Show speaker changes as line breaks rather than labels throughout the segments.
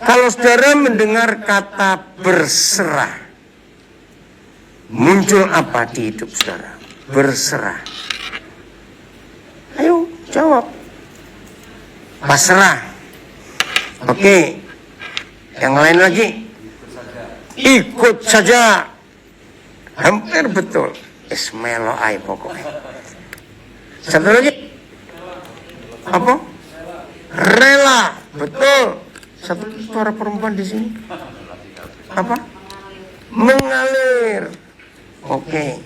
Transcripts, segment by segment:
Kalau saudara mendengar kata berserah, muncul apa di hidup saudara? Berserah. Ayo jawab. Pasrah. Oke. Yang lain lagi. Ikut saja. Hampir betul. Ismelo ay pokoknya. Satu lagi. Apa? Rela. Betul. Satu suara perempuan di sini. Apa? Mengalir. Oke.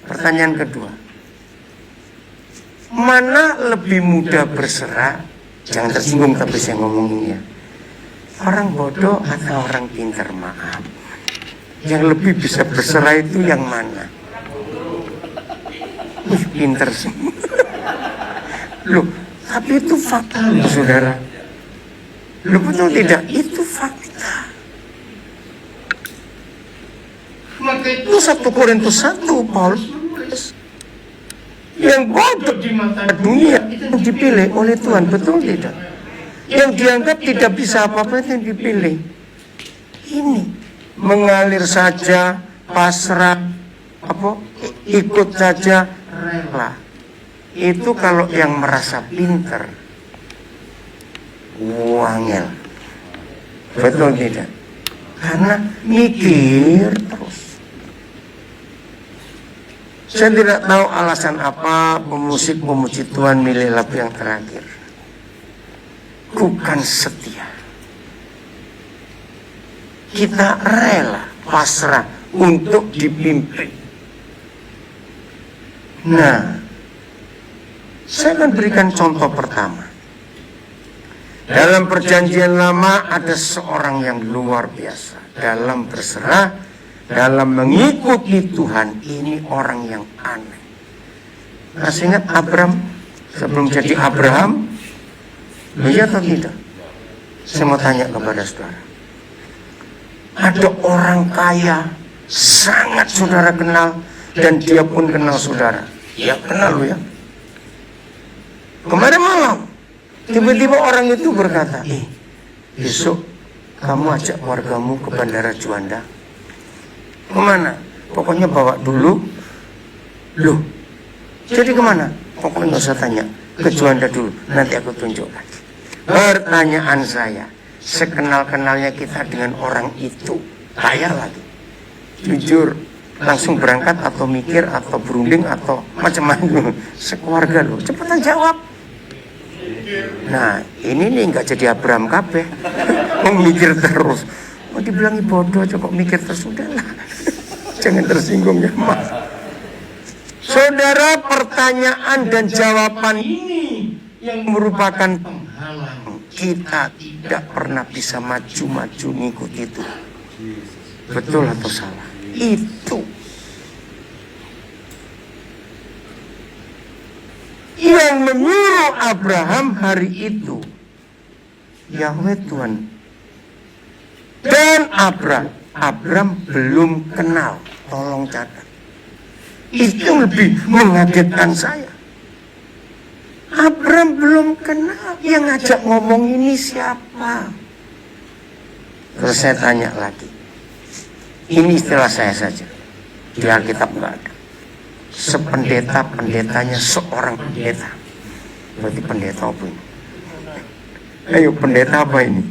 Pertanyaan kedua. Mana lebih mudah berserah? Jangan tersinggung tapi saya ngomongin ya. Orang bodoh atau orang pintar? Maaf. Yang lebih bisa berserah itu yang mana? Pintar semua. Loh, tapi itu fakta loh, saudara. Loh, betul tidak? Itu fakta. Maka itu 1 Korintus 1 Paulus menulis. Yang bodoh di mata dunia itu dipilih oleh Tuhan, betul tidak? Yang dianggap tidak bisa apa-apa itu yang dipilih. Ini mengalir saja, pasrah, ikut saja, rela. Itu kalau yang merasa pintar. Wangel. Betul tidak? Karena mikir terus. Saya tidak tahu alasan apa pemusik memuji Tuhan milih lagu yang terakhir. Bukan setia. Kita rela, pasrah untuk dipimpin. Nah, saya akan berikan contoh pertama. Dalam perjanjian lama ada seorang yang luar biasa. Dalam berserah, dalam mengikuti Tuhan, ini orang yang aneh. Masih ingat Abraham sebelum jadi Abraham? Iya atau tidak? Saya mau tanya kepada saudara. Ada orang kaya, sangat saudara kenal, dan dia pun kenal saudara. Ya kenal lo ya. Kemarin malam, tiba-tiba orang itu berkata, besok kamu ajak keluargamu ke Bandara Juanda. Kemana? Pokoknya bawa dulu. Loh, jadi kemana? Pokoknya nggak usah tanya. Ke Juanda dulu, nanti aku tunjukkan. Pertanyaan saya, sekenal-kenalnya kita dengan orang itu, kaya lagi. Jujur, langsung berangkat atau mikir atau berunding atau macam-macam. Sekeluarga loh, cepetan jawab. Nah, ini nih nggak jadi Abraham kabeh. Mau mikir terus. Mau dibilangi bodoh aja kok mikir terus, udahlah. Jangan tersinggung ya, Mas. Saudara, pertanyaan dan jawaban ini yang merupakan penghalang kita tidak pernah bisa maju-maju ngikut itu. Betul atau salah? Itu yang menyuruh Abraham hari itu Yahweh Tuhan. Dan Abraham belum kenal. Tolong catat. Itu lebih mengagetkan saya. Abraham belum kenal. Yang ngajak ngomong ini siapa? Terus saya tanya lagi. Ini istilah saya saja. Di Alkitab nggak ada. Sependeta-pendetanya seorang pendeta. Berarti pendeta apa ini? Ayo, pendeta apa ini?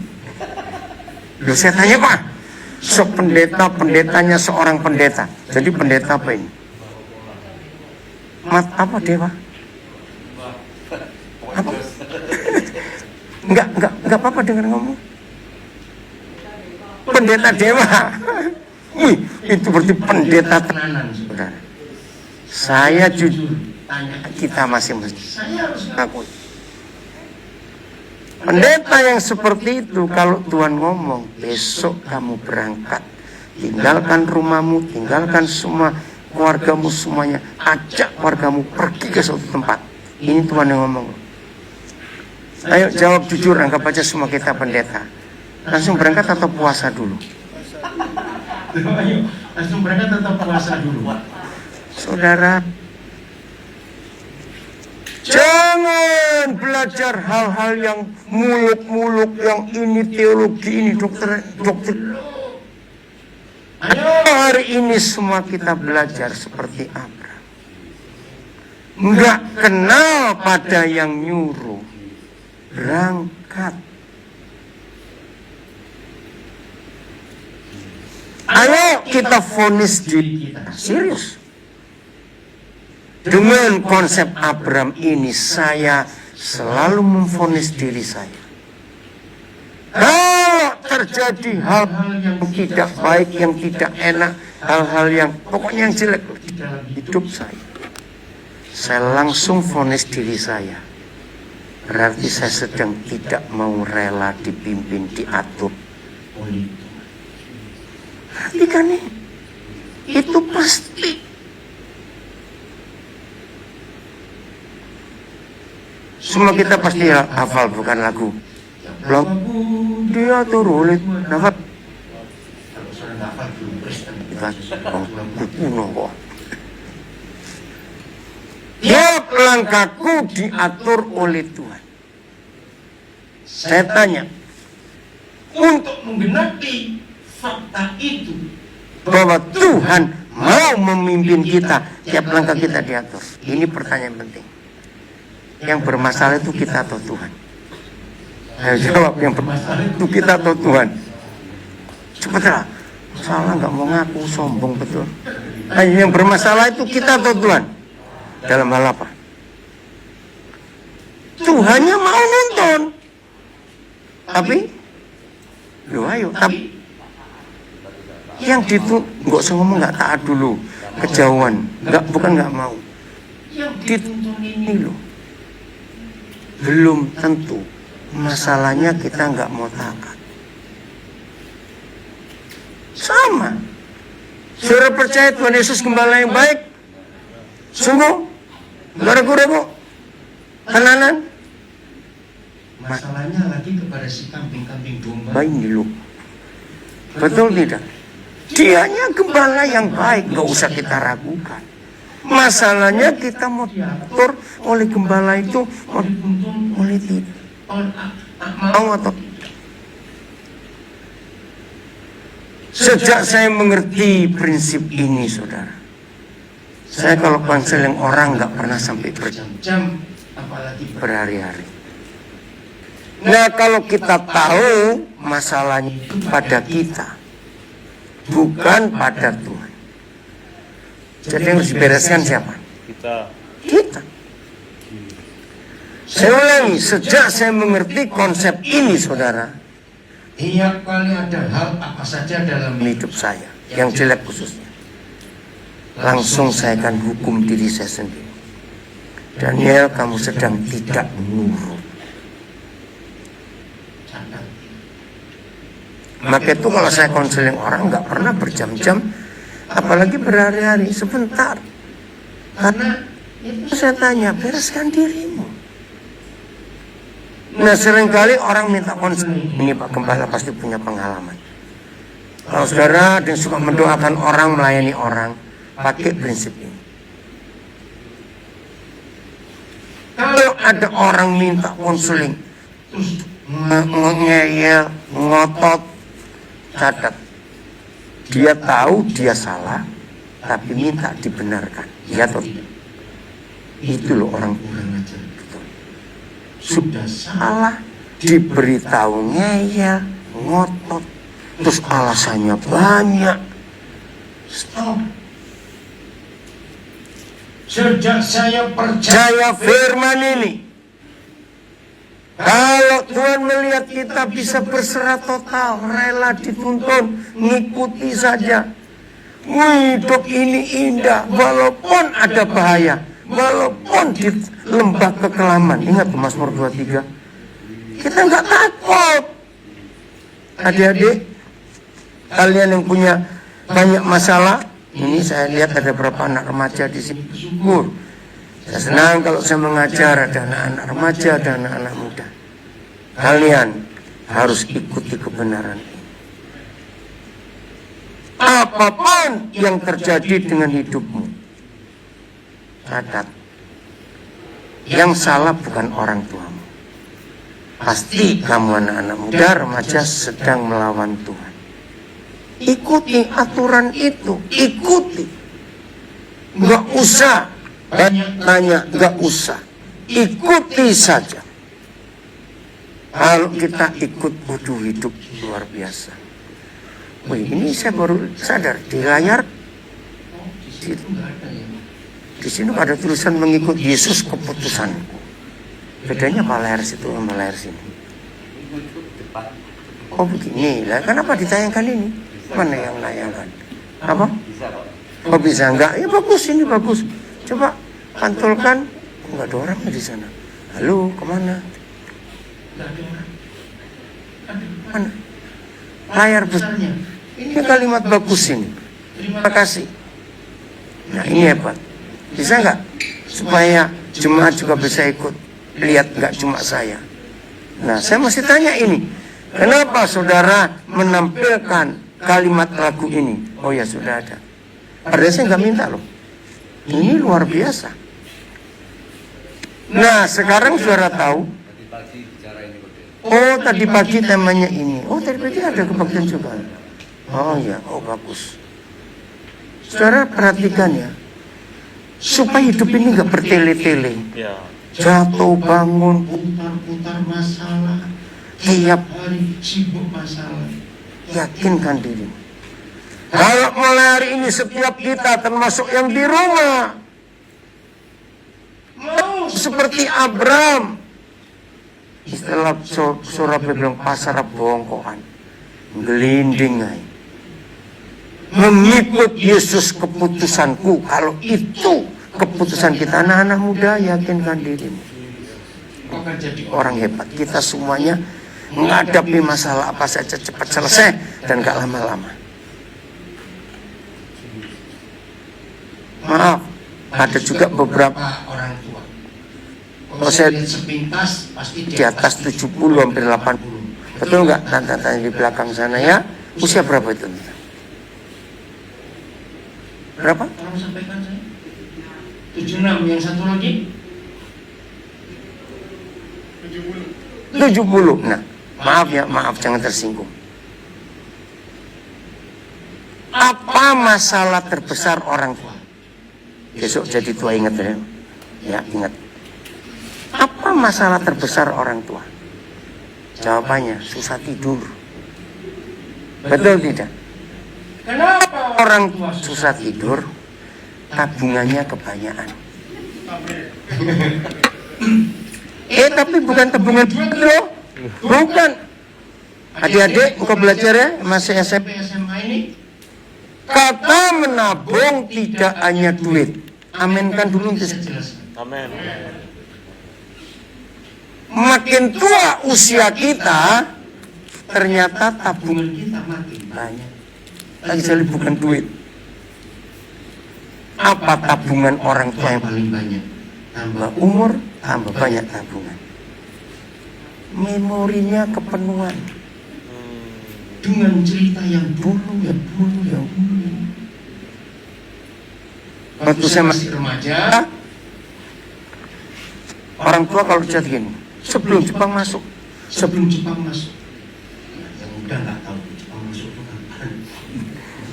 Loh, saya tanya Pak. Sependeta-pendetanya seorang pendeta. Jadi pendeta apa ini? Apa dewa? Apa? Enggak apa-apa dengar ngomong. Pendeta dewa. Itu berarti pendeta tenanan, saudara. Saya jujur tanya kita masing-masing. Saya harus akui. Pendeta yang seperti itu, kalau Tuhan ngomong, besok kamu berangkat, tinggalkan rumahmu, tinggalkan semua keluargamu semuanya, ajak keluargamu pergi ke suatu tempat. Ini Tuhan yang ngomong. Ayo jawab jujur, anggap aja semua kita pendeta. Langsung berangkat atau puasa dulu? Ayo, langsung berangkat atau puasa dulu? Saudara, jangan belajar hal-hal yang muluk-muluk, orang ini teologi, ini dokter. Ayo hari ini semua kita belajar seperti Abraham. Enggak kenal pada yang nyuruh. Berangkat. Ayo kita vonis diri kita. Serius. Dengan konsep Abraham ini saya selalu memvonis diri saya. Kalau terjadi hal-hal yang tidak baik, yang tidak enak, hal-hal yang pokoknya yang jelek di dalam hidup saya langsung vonis diri saya. Berarti saya sedang tidak mau rela dipimpin, diatur oleh Tuhan. Perhatikan nih, itu pasti. Semua kita pasti hafal, bukan lagu. Belum dia turun nafas. Kalau sudah nafas belum Kristen kita kuno kok. Tiap langkahku diatur oleh Tuhan. Saya tanya, untuk menggenapi fakta itu bahwa Tuhan mau memimpin kita, tiap langkah kita diatur. Ini pertanyaan penting. Yang bermasalah itu kita atau Tuhan? Ayo jawab, yang bermasalah itu kita atau Tuhan? Cepatlah, salah nggak mau ngaku, sombong betul. Ayo, yang bermasalah itu kita atau Tuhan? Dalam hal apa? Tuhannya mau nonton, tapi, ayo, tapi yang nggak usah ngomong nggak taat dulu, kejauhan, bukan nggak mau. Yang dituntun ini loh, belum tentu. Masalahnya kita nggak mau taat. Sama. Saudara percaya Tuhan Yesus gembala yang baik? Sungguh? Nggak ragu-ragu? Tenanan? Masalahnya lagi kepada si kambing-kambing domba ini loh. Betul tidak? Dianya gembala yang baik, nggak usah kita ragukan. Masalahnya kita mau diatur oleh gembala itu, oleh tidak. Mau atau sejak saya mengerti prinsip ini, saudara, saya kalau konseling orang nggak pernah sampai berjam-jam, apalagi berhari-hari. Nah, kalau kita tahu masalahnya pada kita, bukan pada Tuhan, jadi yang harus dibereskan siapa? Kita. Saya ulangi, sejak saya mengerti konsep ini, saudara, tiap kali ada hal apa saja dalam hidup saya, yang jelek khususnya, langsung saya akan hukum diri saya sendiri. Daniel, kamu sedang tidak nurut. Maka itu kalau saya konseling orang nggak pernah berjam-jam, apalagi berhari-hari, sebentar. Karena itu saya tanya, bereskan dirimu. Nah, seringkali orang minta konseling. Ini Pak Gembala pasti punya pengalaman. Kalau saudara yang suka mendoakan orang, melayani orang, pakai prinsip ini. Kalau ada orang minta konseling, terus ngeyel, ngotot, catat. Dia tahu dia salah, tapi minta dibenarkan. Ya toh? Itu loh orang kurang ajar. Sudah salah, diberitahu ngeyel, ngotot, terus alasannya banyak. Stop. Sejak saya percaya firman ini, kalau Tuhan melihat kita bisa berserah total, rela dituntun, ngikuti saja. Hidup ini indah, walaupun ada bahaya, walaupun di lembah kekelaman. Ingat Mazmur 23, kita nggak takut. Adik-adik, kalian yang punya banyak masalah, ini saya lihat ada beberapa anak remaja di sini bersyukur. Saya senang kalau saya mengajar ada anak-anak remaja, ada anak-anak muda. Kalian harus ikuti kebenaran ini. Apapun yang terjadi dengan hidupmu, catat, yang salah bukan orang tuamu. Pasti kamu anak-anak muda, remaja sedang melawan Tuhan. Ikuti aturan itu, ikuti. Nggak usah banyak tanya, nggak usah. Ikuti saja. Kalau kita ikut, butuh hidup luar biasa. Wih, ini saya baru sadar di layar. Di sini ada tulisan mengikut Yesus keputusanku. Bedanya apa layar situ sama layar sini? Oh begini, lah kenapa ditayangkan ini? Mana yang nayangkan? Apa? Oh bisa enggak? Ya bagus, ini bagus. Coba pantulkan. Enggak ada orang di sana. Halo, kemana? Mana? Layar besarnya. Ini kalimat bagus ini. Terima kasih. Nah ini hebat. Bisa enggak? Supaya jemaat juga bisa ikut. Lihat nggak cuma saya. Nah saya masih tanya ini, kenapa saudara menampilkan kalimat lagu ini? Oh ya sudah ada. Padahal saya nggak minta loh. Ini luar biasa. Nah sekarang saudara tahu. Oh tadi pagi temanya ini. Oh tadi pagi ada kebaktian juga. Oh ya, oh bagus. Saudara perhatikan ya, supaya hidup ini nggak bertele-tele. Jatuh bangun, putar-putar masalah, tiap hari sibuk masalah. Yakinkan diri. Kalau mulai hari ini setiap kita, termasuk yang di rumah, mau seperti Abraham, istilah surah bilang pasar bongkoan, gelinding, mengikut Yesus keputusanku. Kalau itu keputusan kita, anak-anak muda, yakinkan dirimu. Akan jadi orang hebat. Kita semuanya menghadapi masalah apa saja cepat selesai dan gak lama-lama. Maaf, ada juga beberapa orang tua. Kalau saya sepintas pasti di atas 70 hampir 80. Betul nggak? Tanya di belakang sana ya. Usia berapa itu? Berapa? Tolong sampaikan saya. 76, yang satu lagi 70. Nah, maaf ya, maaf jangan tersinggung. Apa masalah terbesar orang tua? Besok jadi tua ingat ya. Ya, ingat. Apa masalah terbesar orang tua? Jawabannya susah tidur. Betul tidak? Kenapa orang tua susah tidur? Tabungannya kebanyakan. Tapi bukan tabungan loh. Bukan. Adik-adik buka belajar ya, masih SMP SMA ini. Kata menabung tidak hanya duit. Aminkan dulu nanti saya jelaskan. Amin. Makin tua usia kita, ternyata tabungan kita makin banyak. Lagi sekali bukan duit. Apa tabungan orang tua yang paling banyak? Tambah umur, tambah banyak tabungan. Memorinya kepenuhan. Dengan cerita yang dulu. Waktu saya masih remaja, orang tua kalau cerita gini, sebelum Jepang masuk. Yang udah nggak tahu Jepang masuk itu kapan.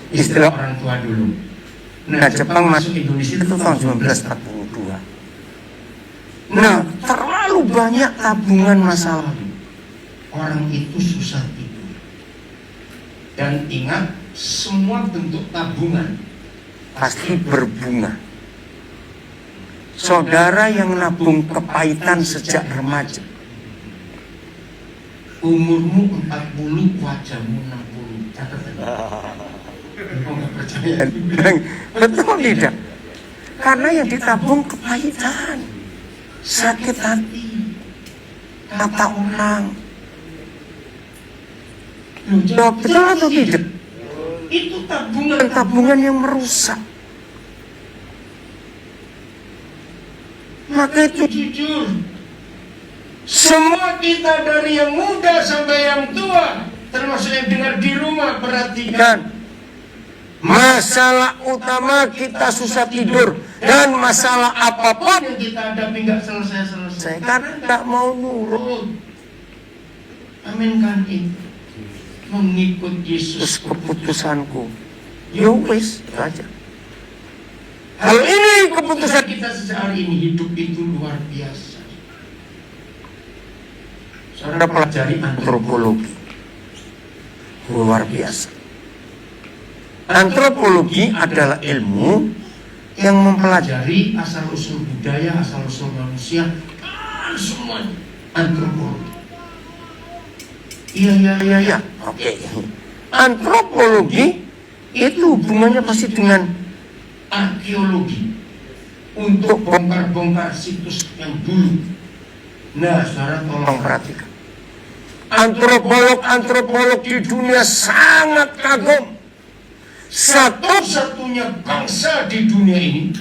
Istilah orang tua dulu. Nah, Jepang masuk Indonesia itu tahun 1942. Nah, terlalu banyak tabungan masa lalu. Orang itu susah tidur. Dan ingat, semua bentuk tabungan pasti berbunga. Saudara yang nabung kepahitan sejak remaja, umurmu 40, wajahmu 60. Catatan. Betul tidak? Karena yang ditabung kepahitan, sakit hati, kata orang. Jawab betul atau tidak? Itu tabungan yang merusak. Maka itu jujur, semua kita dari yang muda sampai yang tua, termasuk yang dengar di rumah, perhatikan. Masalah utama kita susah tidur, dan masalah apapun yang kita hadapi nggak selesai-selesai karena nggak mau nurut.
Aminkan itu. Mengikut Yesus
keputusanku. Ya wis, itu aja. Hal ini keputusan
kita sejak hari ini. Hidup itu luar biasa. Saudara pelajari
antropologi. Luar biasa. Antropologi adalah ilmu yang mempelajari asal-usul budaya, asal-usul manusia, semuanya. Antropologi. Iya. Oke. Antropologi itu hubungannya pasti dengan arkeologi untuk bongkar-bongkar situs yang dulu. Nah, saudara tolong perhatikan. Antropolog di dunia sangat kagum. Satu-satunya bangsa di dunia ini,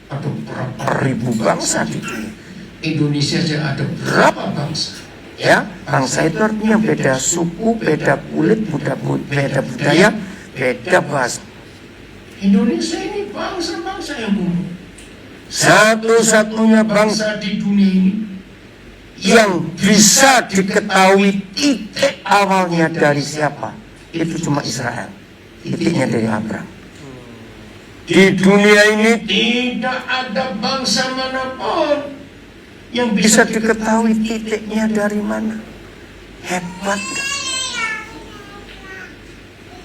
ada berapa ribu bangsa di dunia. Indonesia saja ada berapa bangsa? Ya, bangsa itu artinya beda suku, beda kulit, beda budaya, beda bahasa. Indonesia ini bangsa-bangsa yang kumpul. Satu-satunya bangsa di dunia ini yang bisa diketahui titik awalnya dari siapa, itu cuma Israel. Titiknya dari Abraham. Di dunia ini tidak ada bangsa manapun yang bisa diketahui titiknya dari mana. Hebat gak?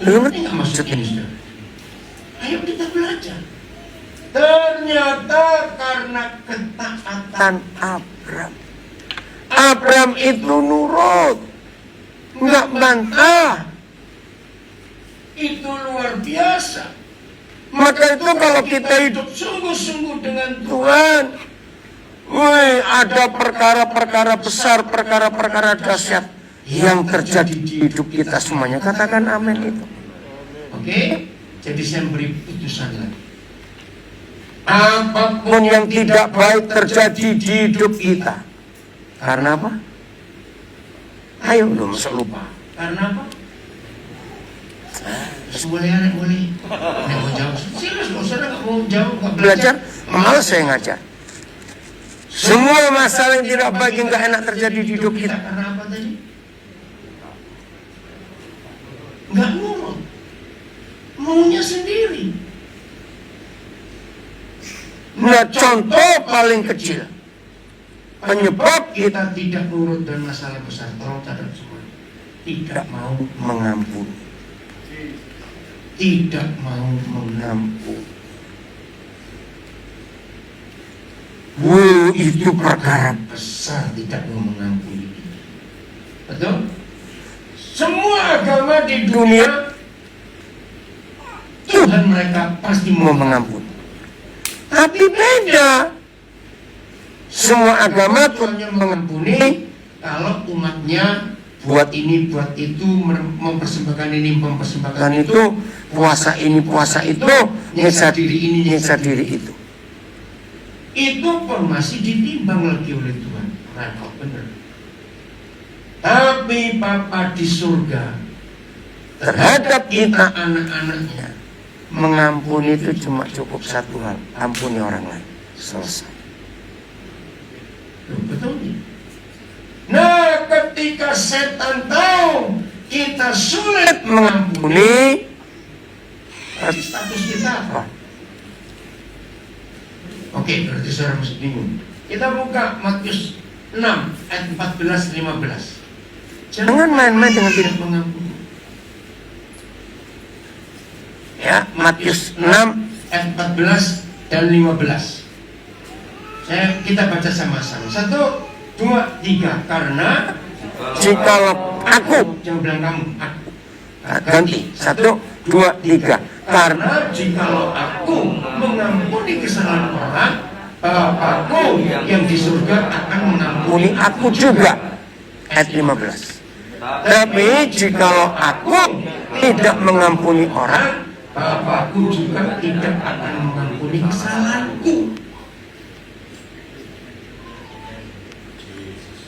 Lu ngerti gak maksud ini? Ayo kita belajar. Ternyata karena ketaatan Abraham. Abraham itu nurut, nggak bantah. Itu luar biasa. Maka itu kalau kita hidup sungguh-sungguh dengan Tuhan, ada perkara-perkara besar, perkara-perkara dahsyat yang terjadi di hidup kita semuanya. Katakan amin itu. Oke? Jadi saya beri putusan lagi. Apapun yang tidak baik terjadi di hidup kita. Karena apa? Ayo lu masa lupa. Karena apa? Boleh. Mau jawab. Serius, saudara nggak mau jawab, nggak belajar. Malas saya ngajar. Semua masalah yang tidak baik, yang nggak enak terjadi di hidup kita. Karena apa tadi? Nggak nurut. Maunya sendiri. Nah, contoh paling kecil penyebab kita tidak nurut dan masalah besar, tolong catat semua. Tidak mau mengampuni. Tidak mau mengampuni. Itu perkara besar, tidak mau mengampuni. Betul? Semua agama di dunia Tuhan mereka pasti mau mengampuni. Tapi beda. Semua agama Tuhan mengampuni kalau umatnya buat ini, buat itu, mempersembahkan ini, mempersembahkan itu, puasa ini, puasa itu, nyiksa diri ini, nyiksa diri itu. Itu pun masih ditimbang lagi oleh Tuhan. Nah, benar. Tapi Bapa di surga terhadap kita anak-anaknya, mengampuni itu cuma cukup satu hal, ampuni orang lain. Selesai. Betul. Nah, ketika setan tahu kita sulit mengampuni, status kita apa? Oke, berarti saudara mesti bingung. Kita buka Matius 6 ayat 14-15. Jangan main-main dengan tidak mengampuni. Ya, Matius 6 ayat 14 dan 15. Kita baca sama-sama. 1, 2, 3. Karena jikalau aku, jangan bilang kamu, aku. Ganti. 1, 2, 3. Karena jikalau aku mengampuni kesalahan orang, Bapakku yang di surga akan mengampuni aku juga. Ayat 15. Tapi jikalau aku tidak mengampuni orang, Bapakku juga tidak akan mengampuni kesalahanku.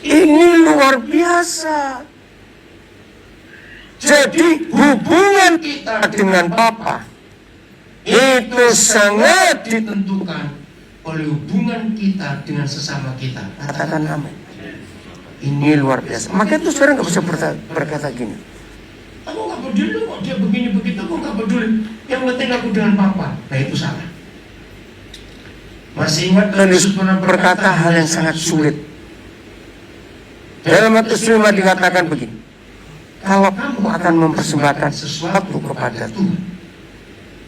Ini luar biasa. Jadi hubungan kita dengan Bapa itu sangat ditentukan oleh hubungan kita dengan sesama kita. Katakan amin. Ini luar biasa. Makanya itu saudara nggak bisa berkata gini.
Aku nggak peduli kok dia begini begitu, aku nggak peduli. Yang penting aku dengan papa. Nah itu salah. Masih ingat
Dan Yesus pernah berkata hal yang sangat sulit. Dalam Matius 5 dikatakan begini. Kalau kamu akan mempersembahkan sesuatu kepada Tuhan,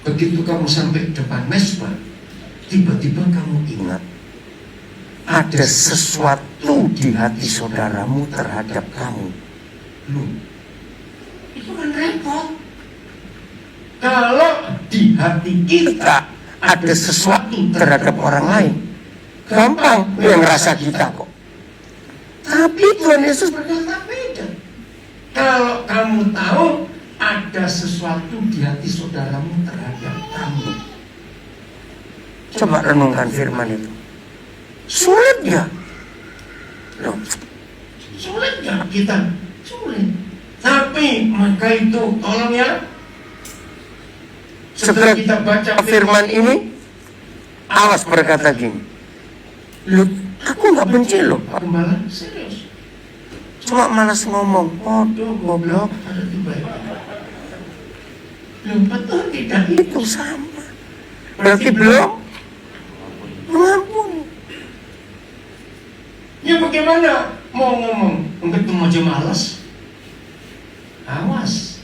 begitu kamu sampai depan mesbah, tiba-tiba kamu ingat ada sesuatu di hati saudaramu terhadap kamu. Loh, itu kan repot. Kalau di hati kita ada sesuatu terhadap orang lain, gampang yang ngerasa kita kok. Tapi Tuhan Yesus berkata beda. Kalau kamu tahu ada sesuatu di hati saudaramu terhadap kamu, coba renungkan firman itu. Sulit gak? Loh, sulit gak kita? Sulit. Tapi maka itu tolong ya, setelah kita baca firman ini, awas berkata gini. Loh, aku gak benci loh Pak Gembala, serius. Cuma malas ngomong. Waduh, goblok. Loh, betul tidak itu sama. Berarti belum mengampuni. Ya bagaimana mau ngomong? Ketemu aja malas. Awas.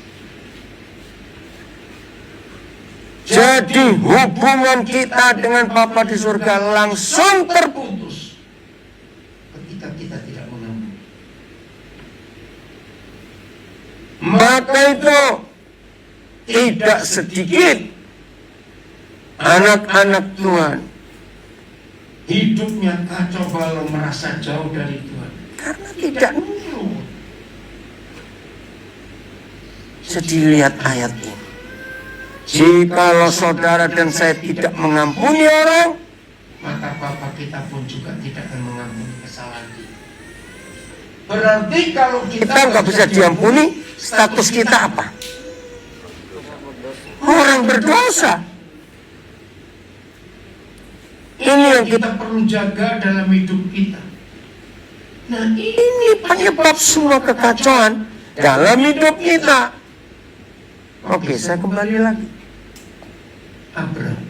Jadi hubungan kita dengan Bapa di surga langsung terputus ketika kita tidak mengampuni. Maka itu tidak sedikit anak-anak Tuhan hidupnya kacau balau, merasa jauh dari Tuhan karena tidak nurut. Jadi lihat ayat ini. Jikalau saudara dan saya tidak mengampuni orang, maka Bapa kita pun juga tidak akan mengampuni kesalahan kita. Berarti kalau kita nggak bisa diampuni, status kita apa? Orang berdosa. Ini yang kita perlu jaga dalam hidup kita. Nah, ini penyebab semua kekacauan dalam hidup kita. Oke, saya kembali lagi. Abraham.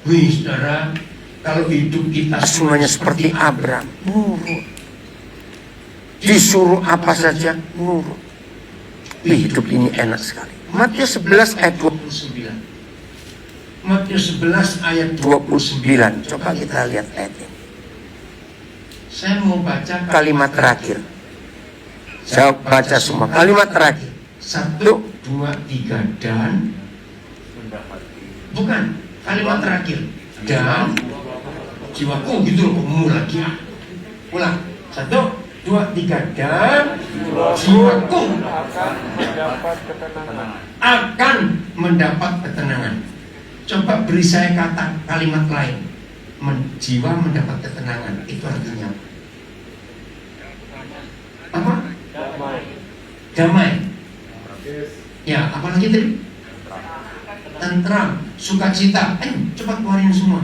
Wih, saudara, kalau hidup kita semuanya seperti Abraham, nurut. Disuruh apa saja, nurut. Wih, hidup ini enak sekali. Matius 11 ayat 29. Matius 11 ayat 29. Coba kita lihat ayat ini. Saya mau baca kalimat terakhir. Saya baca semua kalimat terakhir. 1, 2, 3 dan bukan kalimat terakhir dan jiwaku gitu loh, mulai lagi ya. Ulang 1, 2, 3 dan jiwaku akan mendapat ketenangan. Coba beri saya kata kalimat lain. Jiwa mendapat ketenangan, itu artinya apa? Damai. Ya, apalagi tadi? Tentram, sukacita. Cepat keluarin semua.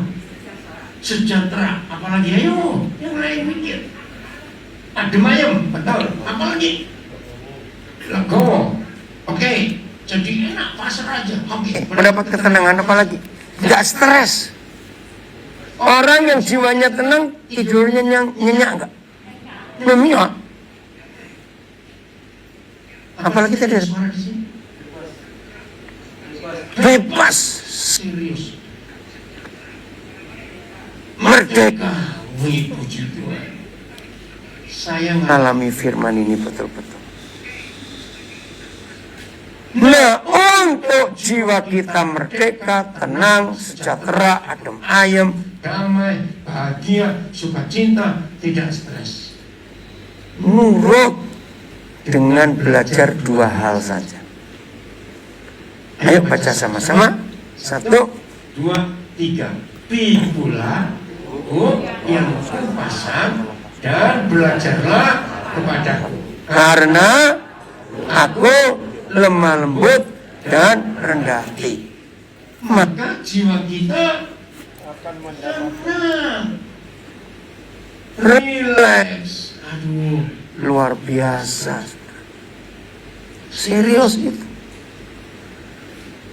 Sejahtera, apalagi? Ayo, yang lain mikir. Adem ayem, betul. Apalagi? Legowo. Oke, jadi enak, pasrah aja. Oke, mendapat ketenangan, apalagi? Nggak stres. Orang yang jiwanya tenang, tidurnya nyenyak nggak? Nyenyak. Apalagi tadi ada suara di sini. Bebas. Serius. Merdeka. Wih, puji Tuhan. Saya mengalami firman ini betul-betul. Nah, untuk jiwa kita merdeka, tenang, sejahtera, adem ayem, damai, bahagia, sukacita, tidak stres. Nurut dengan belajar 2 hal saja. Ayo baca sama-sama. 1, 2, 3. Pikulah yang kupasang dan belajarlah kepadaku, karena aku lemah lembut dan rendah hati. Maka jiwa kita akan tenang, rileks,
Aduh,
Luar biasa. Serius itu.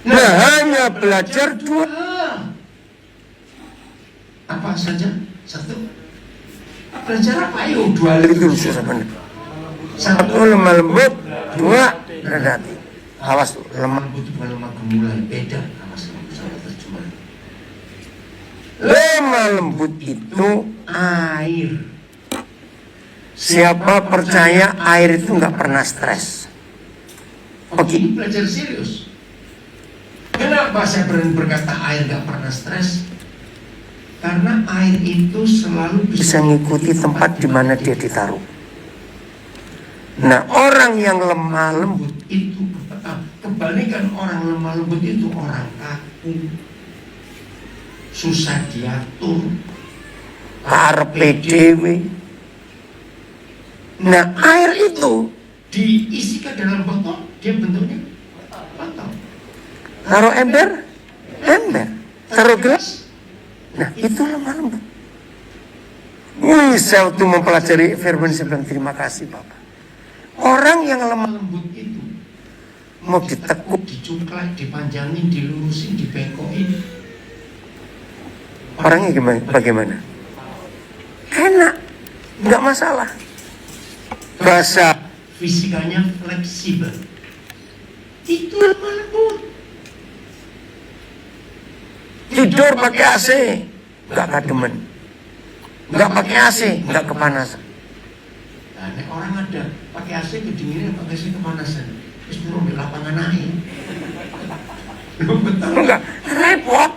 Nah, hanya belajar dua.
Apa saja? Satu. Belajar apa? Ayo, dua
Itu susah benar. Satu lemah lembut, dua rendah hati. Awas tuh, lemah.
lembut bukan lemah gemulai, beda sama sama terjemahan.
Lemah lembut itu air. Siapa percaya air itu nggak pernah stres?
Ini belajar serius. Kenapa saya berani berkata air nggak pernah stres? Karena air itu selalu
Bisa ngikuti tempat di mana dia ditaruh. Nah, orang yang lemah lembut
itu kebalikan orang lemah lembut itu orang kaku, susah diatur,
karepe dhewe. Nah, air itu
diisi ke dalam botol, dia bentuknya botol.
taruh ember, taruh gelas. Nah, itu lemah lembut. Saya waktu mempelajari firman saya bilang terima kasih Bapak. Orang yang lemah
Lembut itu
mau ditekuk,
dicuklek, dipanjangin, dilurusin, dibekokin.
orangnya bagaimana? Enak, nggak masalah. Bahasa
Fisikanya fleksibel. Itu lemah lembut.
tidur pakai AC, nggak kademen. Nggak pakai AC, nggak kepanasan.
Nah, nek orang ada pakai AC kedinginan, pakai AC kepanasan. Terus turun di lapangan air. Lu betul
Enggak, repot.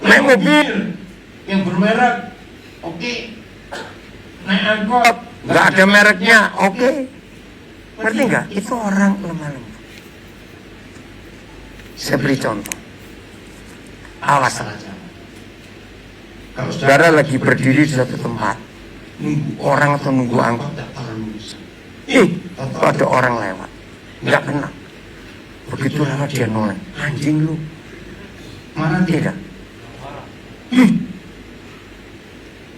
Naik mobil
yang bermerek, oke. Naik angkot,
nggak ada mereknya, oke. Ngerti nggak? Itu orang lemah lembut. Saya beri contoh. Awas salah.
kalau
Saudara lagi berdiri di satu tempat, nunggu orang atau nunggu angkot.
tak terlalu besar.
Kok ada orang lewat, nggak kenal. Begitu lewat dia noleh, anjing lu.
Marah
Tidak.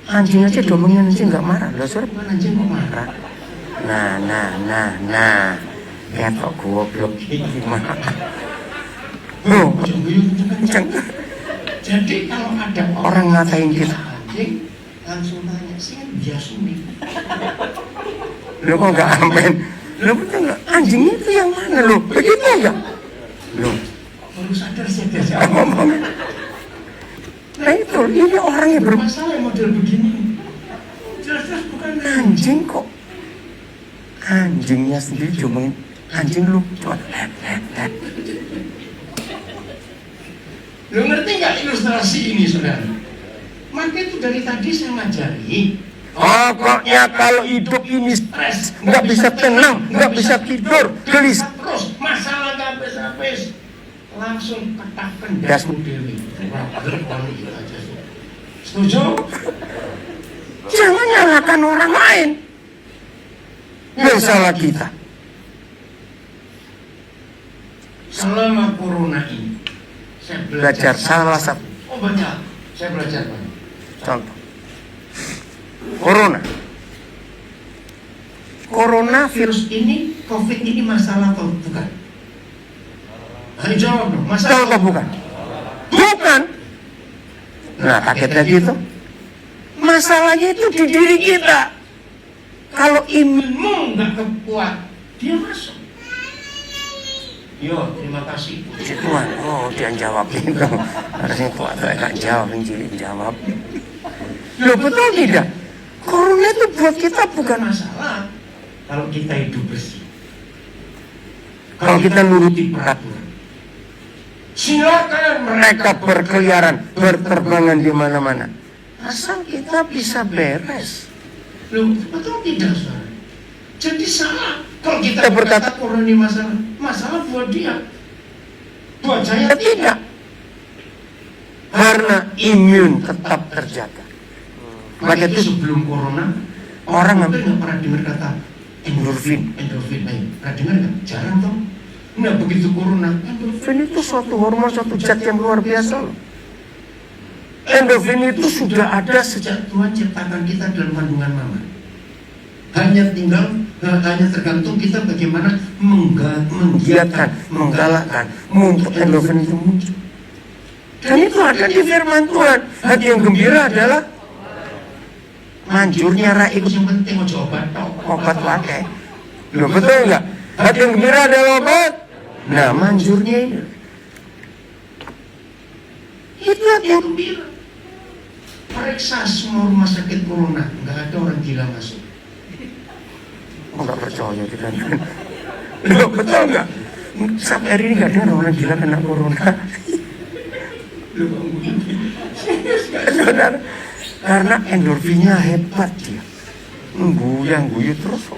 Anjing aja domongin anjing nggak marah. Loh, saudara
bukan anjing kok marah.
Nah. Ketok goblok gimana? Loh, kenceng.
Jadi kalau ada
Orang ngatain kita.
anjing, langsung tanya sih biasa nih.
Lo kok nggak amen? Lo betul nggak? Anjing itu yang mana lo? Begitu nggak? Lo
Baru sadar saya biasa.
ngomong. Nah itu, ini orang yang
Bermasalah yang model begini. Jelas-jelas bukan
anjing kok. Anjingnya sendiri cuma anjing lu. Cuma
Lu ngerti nggak ilustrasi ini, saudara? Maka itu dari tadi saya ngajari.
pokoknya kalau hidup ini stres, nggak bisa tenang, nggak bisa tidur, gelisah.
Terus masalah nggak habis-habis. Langsung katakan
Das.
dasmu dewi. Setuju?
Jangan nyalakan orang lain. Yang salah kita.
Selama corona ini, saya
Belajar salah satu
Oh banyak, saya belajar banyak.
contoh. Corona virus.
Virus ini, COVID ini masalah atau bukan? Ayo jawab dong,
Tahu
masalah
atau bukan? Bukan. Nah, kagetnya gitu. Masalahnya itu di diri kita. Kalau imun
imunmu nggak kuat, dia masuk. Yo, terima kasih.
Tuhan, oh dia jawab itu. Harusnya kuat, saya nggak jawab, Injil jawab. Loh betul tidak? Corona itu buat kita bukan
masalah kalau kita hidup bersih.
kalau kita nuruti peraturan.
Silakan
Mereka berkeliaran, berterbangan di mana-mana. Asal kita bisa beres.
Loh, betul tidak, saudara? Jadi salah kalau kita
Kita berkata,
berkata corona ini masalah buat dia. Buat saya
Ya tidak. Karena imun tetap terjaga.
Maka itu sebelum corona
Orang
hampir nggak pernah dengar kata
Endorfin.
endorfin. Pernah dengar nggak? Jarang toh. Nah begitu corona endorfin.
Endorfin itu suatu hormon, suatu zat yang luar biasa loh. Endorfin itu sudah ada
sejak Tuhan ciptakan kita dalam kandungan mama. Hanya tergantung kita bagaimana
menggiatkan, menggalakkan untuk endorfin itu muncul. Dan itu ada di firman Tuhan. Hati yang gembira adalah manjurnya rai ikut.
Yang penting ojo
Obat pakai. Loh, betul nggak? Hati yang gembira adalah obat. Nah, manjurnya ini. Itu hati yang gembira.
Periksa semua rumah sakit corona, nggak ada orang gila masuk.
Nggak percaya kita. Loh, betul nggak? Sampai hari ini nggak ada orang gila kena corona. Saudara, karena endorfinnya hebat dia, guyu terus,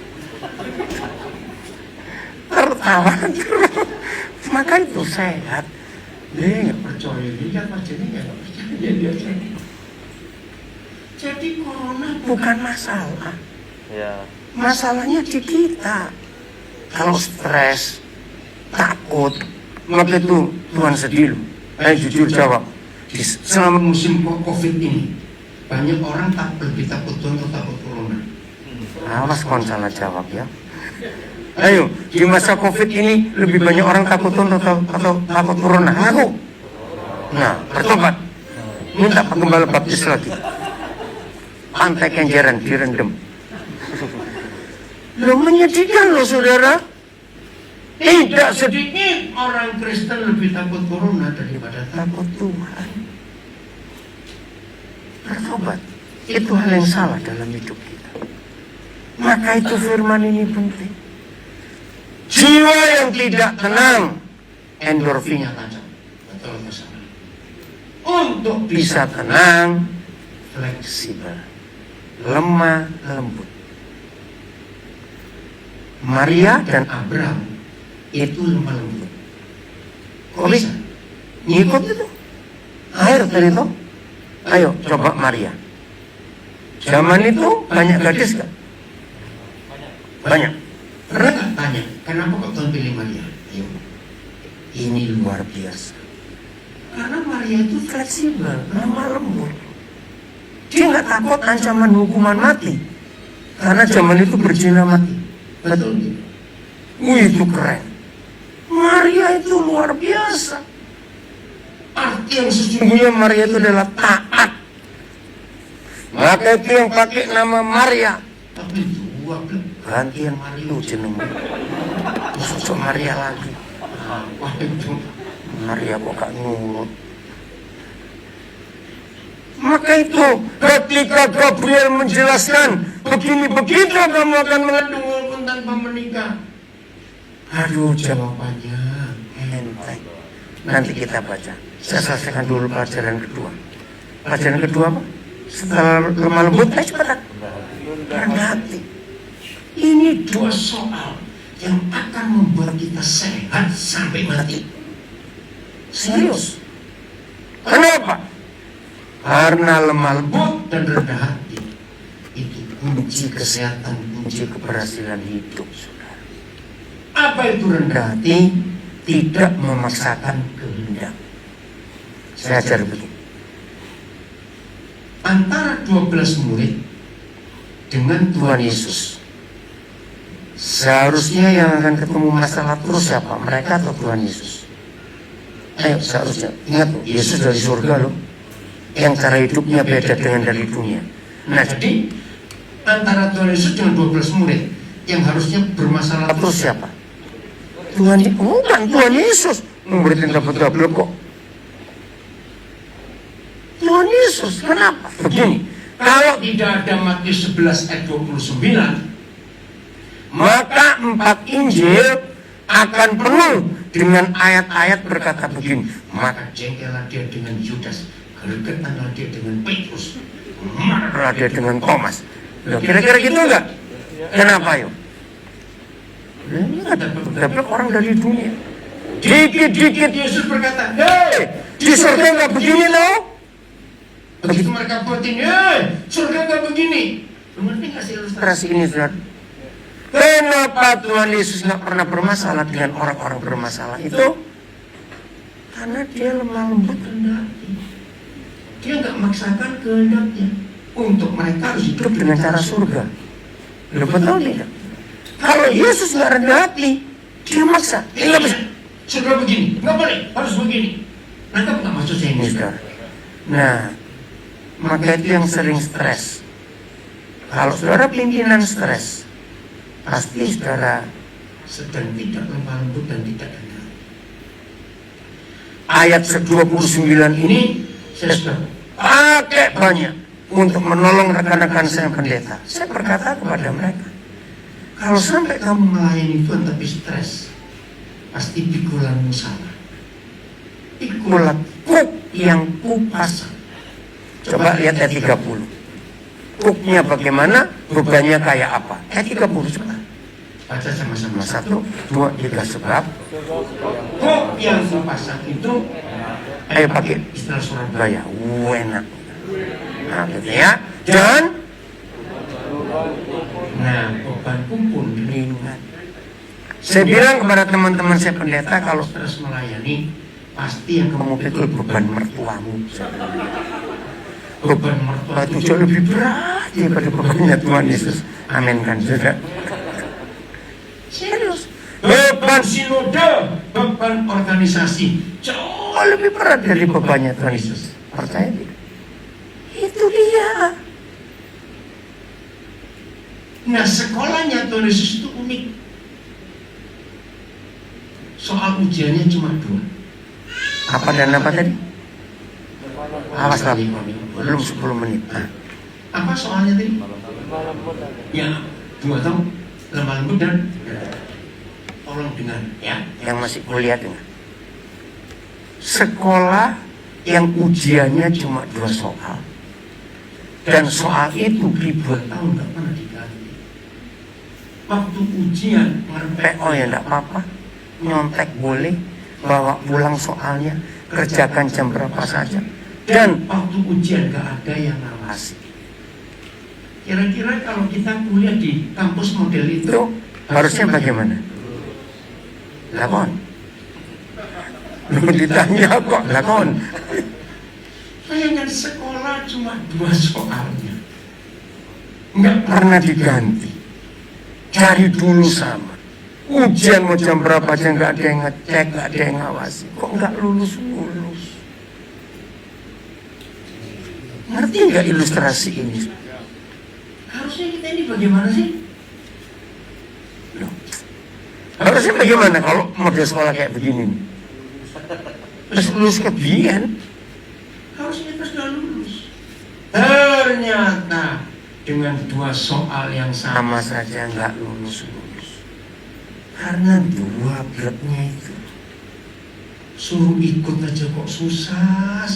tertawa terus, maka itu sehat. Dia nggak percaya, dia nggak percaya dia. Jadi corona bukan masalah, masalahnya di kita. Kalau stres, takut, maka itu Tuhan sedih loh. Jujur jawab, selama musim COVID ini banyak orang lebih takut Tuhan atau takut corona. Awas kon salah jawab ya. Ayo, di masa COVID ini lebih banyak orang takut Tuhan atau takut corona. Aku. Nah, bertobat. Minta penggembala baptis lagi. Pantai Kenjeran direndam. Lo menyedihkan loh saudara. Tidak sedikit orang Kristen lebih takut corona daripada takut Tuhan. Bertobat, itu hal yang salah dalam hidup kita. Maka itu firman ini penting. Jiwa yang tidak tenang, endorfinnya kacau. Betul masalah. Untuk bisa tenang, fleksibel, lemah lembut. Maria dan Abraham itu lemah lembut. Kok bisa? Ngikut itu air tadi itu. Ayo coba Maria. Zaman itu banyak gadis kan? Banyak. Pernah nggak tanya kenapa kok Tuhan pilih Maria? Ayo. Ini luar biasa. Karena Maria itu fleksibel, lemah lembut. Dia nggak takut ancaman hukuman mati. Karena zaman itu berzina mati. Betul. Itu keren. Maria itu luar biasa. Arti yang sesungguhnya Maria itu adalah taat. Maka itu yang pakai nama Maria. Tapi dua gantian Maria jeneng. Sosok Maria lagi. Wah itu Maria kok gak nurut. Maka itu ketika Gabriel menjelaskan begini begitu kamu akan mengandung walaupun tanpa menikah. Aduh jawabannya enteng. Nanti kita baca. Saya selesaikan dulu pelajaran kedua. Pelajaran kedua apa? Setelah lemah lembut, cepetan. Rendah hati. Ini dua soal yang akan membuat kita sehat sampai mati. Serius. Kenapa? Karena lemah lembut dan rendah hati itu kunci kesehatan, kunci keberhasilan hidup. Apa itu rendah hati? Tidak memaksakan kehendak. Saya ajar begini. Antara 12 murid dengan Tuhan Yesus, seharusnya yang akan ketemu masalah terus siapa? Mereka atau Tuhan Yesus? Ayo seharusnya. Ingat, Yesus dari surga loh. Yang cara hidupnya beda dengan dari dunia. Nah jadi antara Tuhan Yesus dengan 12 murid yang harusnya bermasalah terus siapa? Tuhan, bukan Tuhan Yesus. Murid yang dapat kok. Tuhan Yesus, kenapa? Begini, kalau tidak ada Matius 11 ayat 29, maka 4 Injil akan penuh dengan ayat-ayat berkata begini. Maka jengkellah dia dengan Yudas, gregetanlah dia dengan Petrus, marahlah dia dengan Thomas. Loh, kira-kira gitu enggak? Kenapa yuk? Ini ada orang dari dunia. Dikit-dikit Yesus berkata, hei, di surga enggak begini loh. Begitu mereka protes, surga enggak begini. Mending kasih ilustrasi ini, saudara. Kenapa Tuhan Yesus enggak pernah bermasalah dengan orang-orang bermasalah itu? Karena dia lemah lembut rendah hati.
Dia nggak memaksakan kehendaknya. Untuk mereka harus hidup
Hidup dengan cara surga. Lu betul tidak? Kalau Yesus nggak rendah hati, dia maksa. Nggak bisa.
Surga begini, nggak boleh, harus begini. Nangkap nggak maksud saya ini?
Ini, saudara. Nah, maka itu yang sering stres. Kalau saudara pimpinan stres, pasti saudara
Sedang tidak lemah lembut dan tidak rendah.
ayat 29 ini
Saya sudah
pakai banyak untuk menolong rekan-rekan saya pendeta. Saya berkata kepada mereka, kalau sampai kamu
melayani Tuhan tapi stres, pasti pikulanmu salah.
kulat kuk yang kupasang. Coba lihat ayat 30. Kuknya bagaimana, bebannya kayak apa? Ayat 30 coba.
Baca sama-sama.
1, 2, 3 sebab.
Kok yang kupasang itu,
Ayo pakai
istilah Surabaya.
enak. Nah, gitu ya. Dan
Nah, bebanku pun
ringan. Saya bilang kepada teman-teman saya pendeta, kalau
terus melayani, pasti yang
kamu pikul beban mertuamu,
beban mertua
itu jauh lebih berat daripada bebannya Tuhan Yesus. Amin kan, saudara? Serius.
beban sinode, beban organisasi jauh
Lebih berat dari bebannya Tuhan Yesus. Percaya tidak? Itu dia.
Nah, sekolahnya Tuhan Yesus itu unik. Soal ujiannya cuma 2.
Apa dan apa tadi? Awas lagi, belum 10 menit. Nah,
Apa soalnya tadi? Ya, 2 tahun lemah lembut dan tolong dengar ya.
yang masih kuliah dengar. Sekolah yang ujiannya cuma 2 soal. Dan soal itu ribuan
Tahun nggak pernah diganti. Waktu ujian
PO ya enggak apa-apa. Nyontek boleh, bawa pulang soalnya, kerjakan jam berapa saja. Dan
waktu ujian nggak ada yang ngawasi.
masih
Kira-kira kalau kita kuliah di kampus model itu
itu harusnya bagaimana? Lakon. Belum ditanya kok lakon.
Bayangkan sekolah cuma 2 soalnya, nggak
Pernah diganti. Cari dulu sama. Ujian mau jam berapa aja nggak ada yang ngecek, nggak ada yang ngawasi. Kok nggak lulus? Ngerti nggak ilustrasi ini?
Harusnya kita ini bagaimana sih?
Loh. Harusnya bagaimana kalau model sekolah kayak begini nih? Terus lulus kebian.
Harusnya kita sudah lulus. Ternyata dengan 2 soal yang
Sama
sama
saja nggak lulus. Karena 2 beratnya itu.
suruh ikut aja kok susah.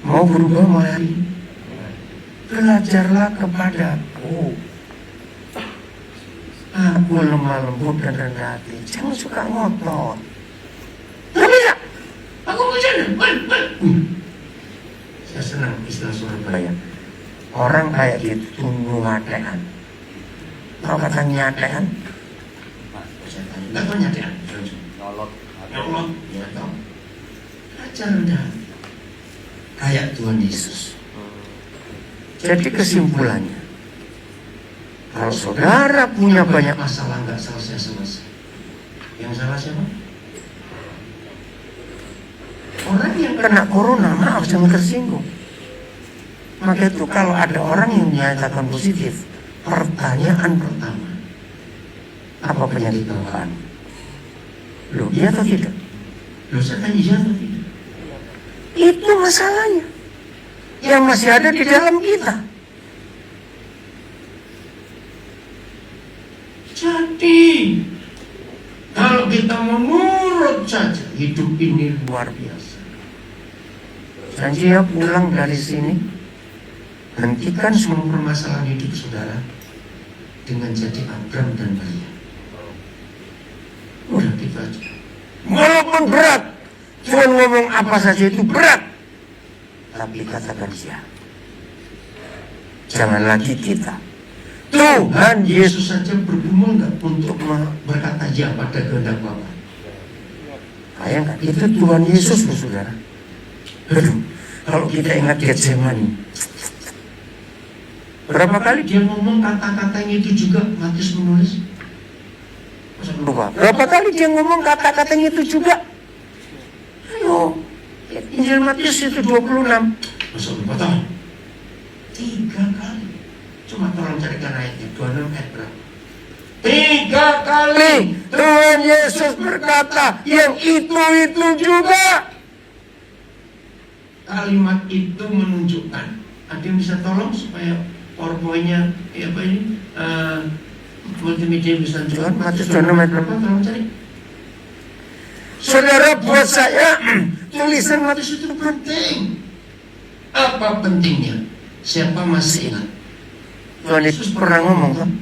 Mau berubah mari. Belajarlah kepadaku. Aku lemah lembut dan rendah hati. Jangan suka ngotot.
Nggak bisa. Aku bercanda. Saya senang istilah Surabaya.
Orang kayak gitu nyatean. Tahu kata nyatean?
Saya tanya, nggak tahu nyatean. Ya Allah, ya tahu. Ajar rendah. Kayak Tuhan Yesus.
Jadi kesimpulannya, kalau saudara punya banyak
masalah nggak selesai. Yang salah siapa? Orang yang
kena corona, maaf jangan tersinggung. Maka itu kalau ada orang yang menyatakan positif, pertanyaan pertama, apa penyakit bawaan? Loh, iya atau tidak?
Loh, saya tanya iya atau tidak?
Itu masalahnya yang masih ada di dalam kita.
Jadi kalau kita menurut saja, hidup ini luar biasa.
Janji ya pulang dari sini, hentikan semua
Permasalahan hidup saudara dengan jadi Abram dan Maria. Udah gitu aja.
walaupun berat. Tuhan ngomong apa saja itu berat, tapi katakan ya. Jangan lagi kita. Tuhan Yesus
Yesus saja bergumul nggak untuk berkata ya pada kehendak Bapa.
Bayangkan, itu Tuhan Yesus loh saudara. Aduh, kalau kita ingat Getsemani, berapa kali
dia ngomong kata-katanya itu juga Matius menulis?
lupa. Berapa kali dia ngomong kata-katanya itu juga? Ayo, Injil Matius itu 26.
Masa lupa tahu? 3 kali. Cuma tolong carikan ayatnya, 26 ayat berapa? 3 kali
Tuhan Yesus berkata, yang itu juga.
Kalimat itu menunjukkan. Ada yang bisa tolong supaya PowerPoint-nya apa ini? Multimedia bisa
Tuhan
tunjukkan.
Matius 26 ayat berapa?
Tolong cari.
Saudara, buat saya tulisan
Matius itu penting. Apa pentingnya? Siapa masih ingat?
Tuhan Yesus pernah ngomong kan,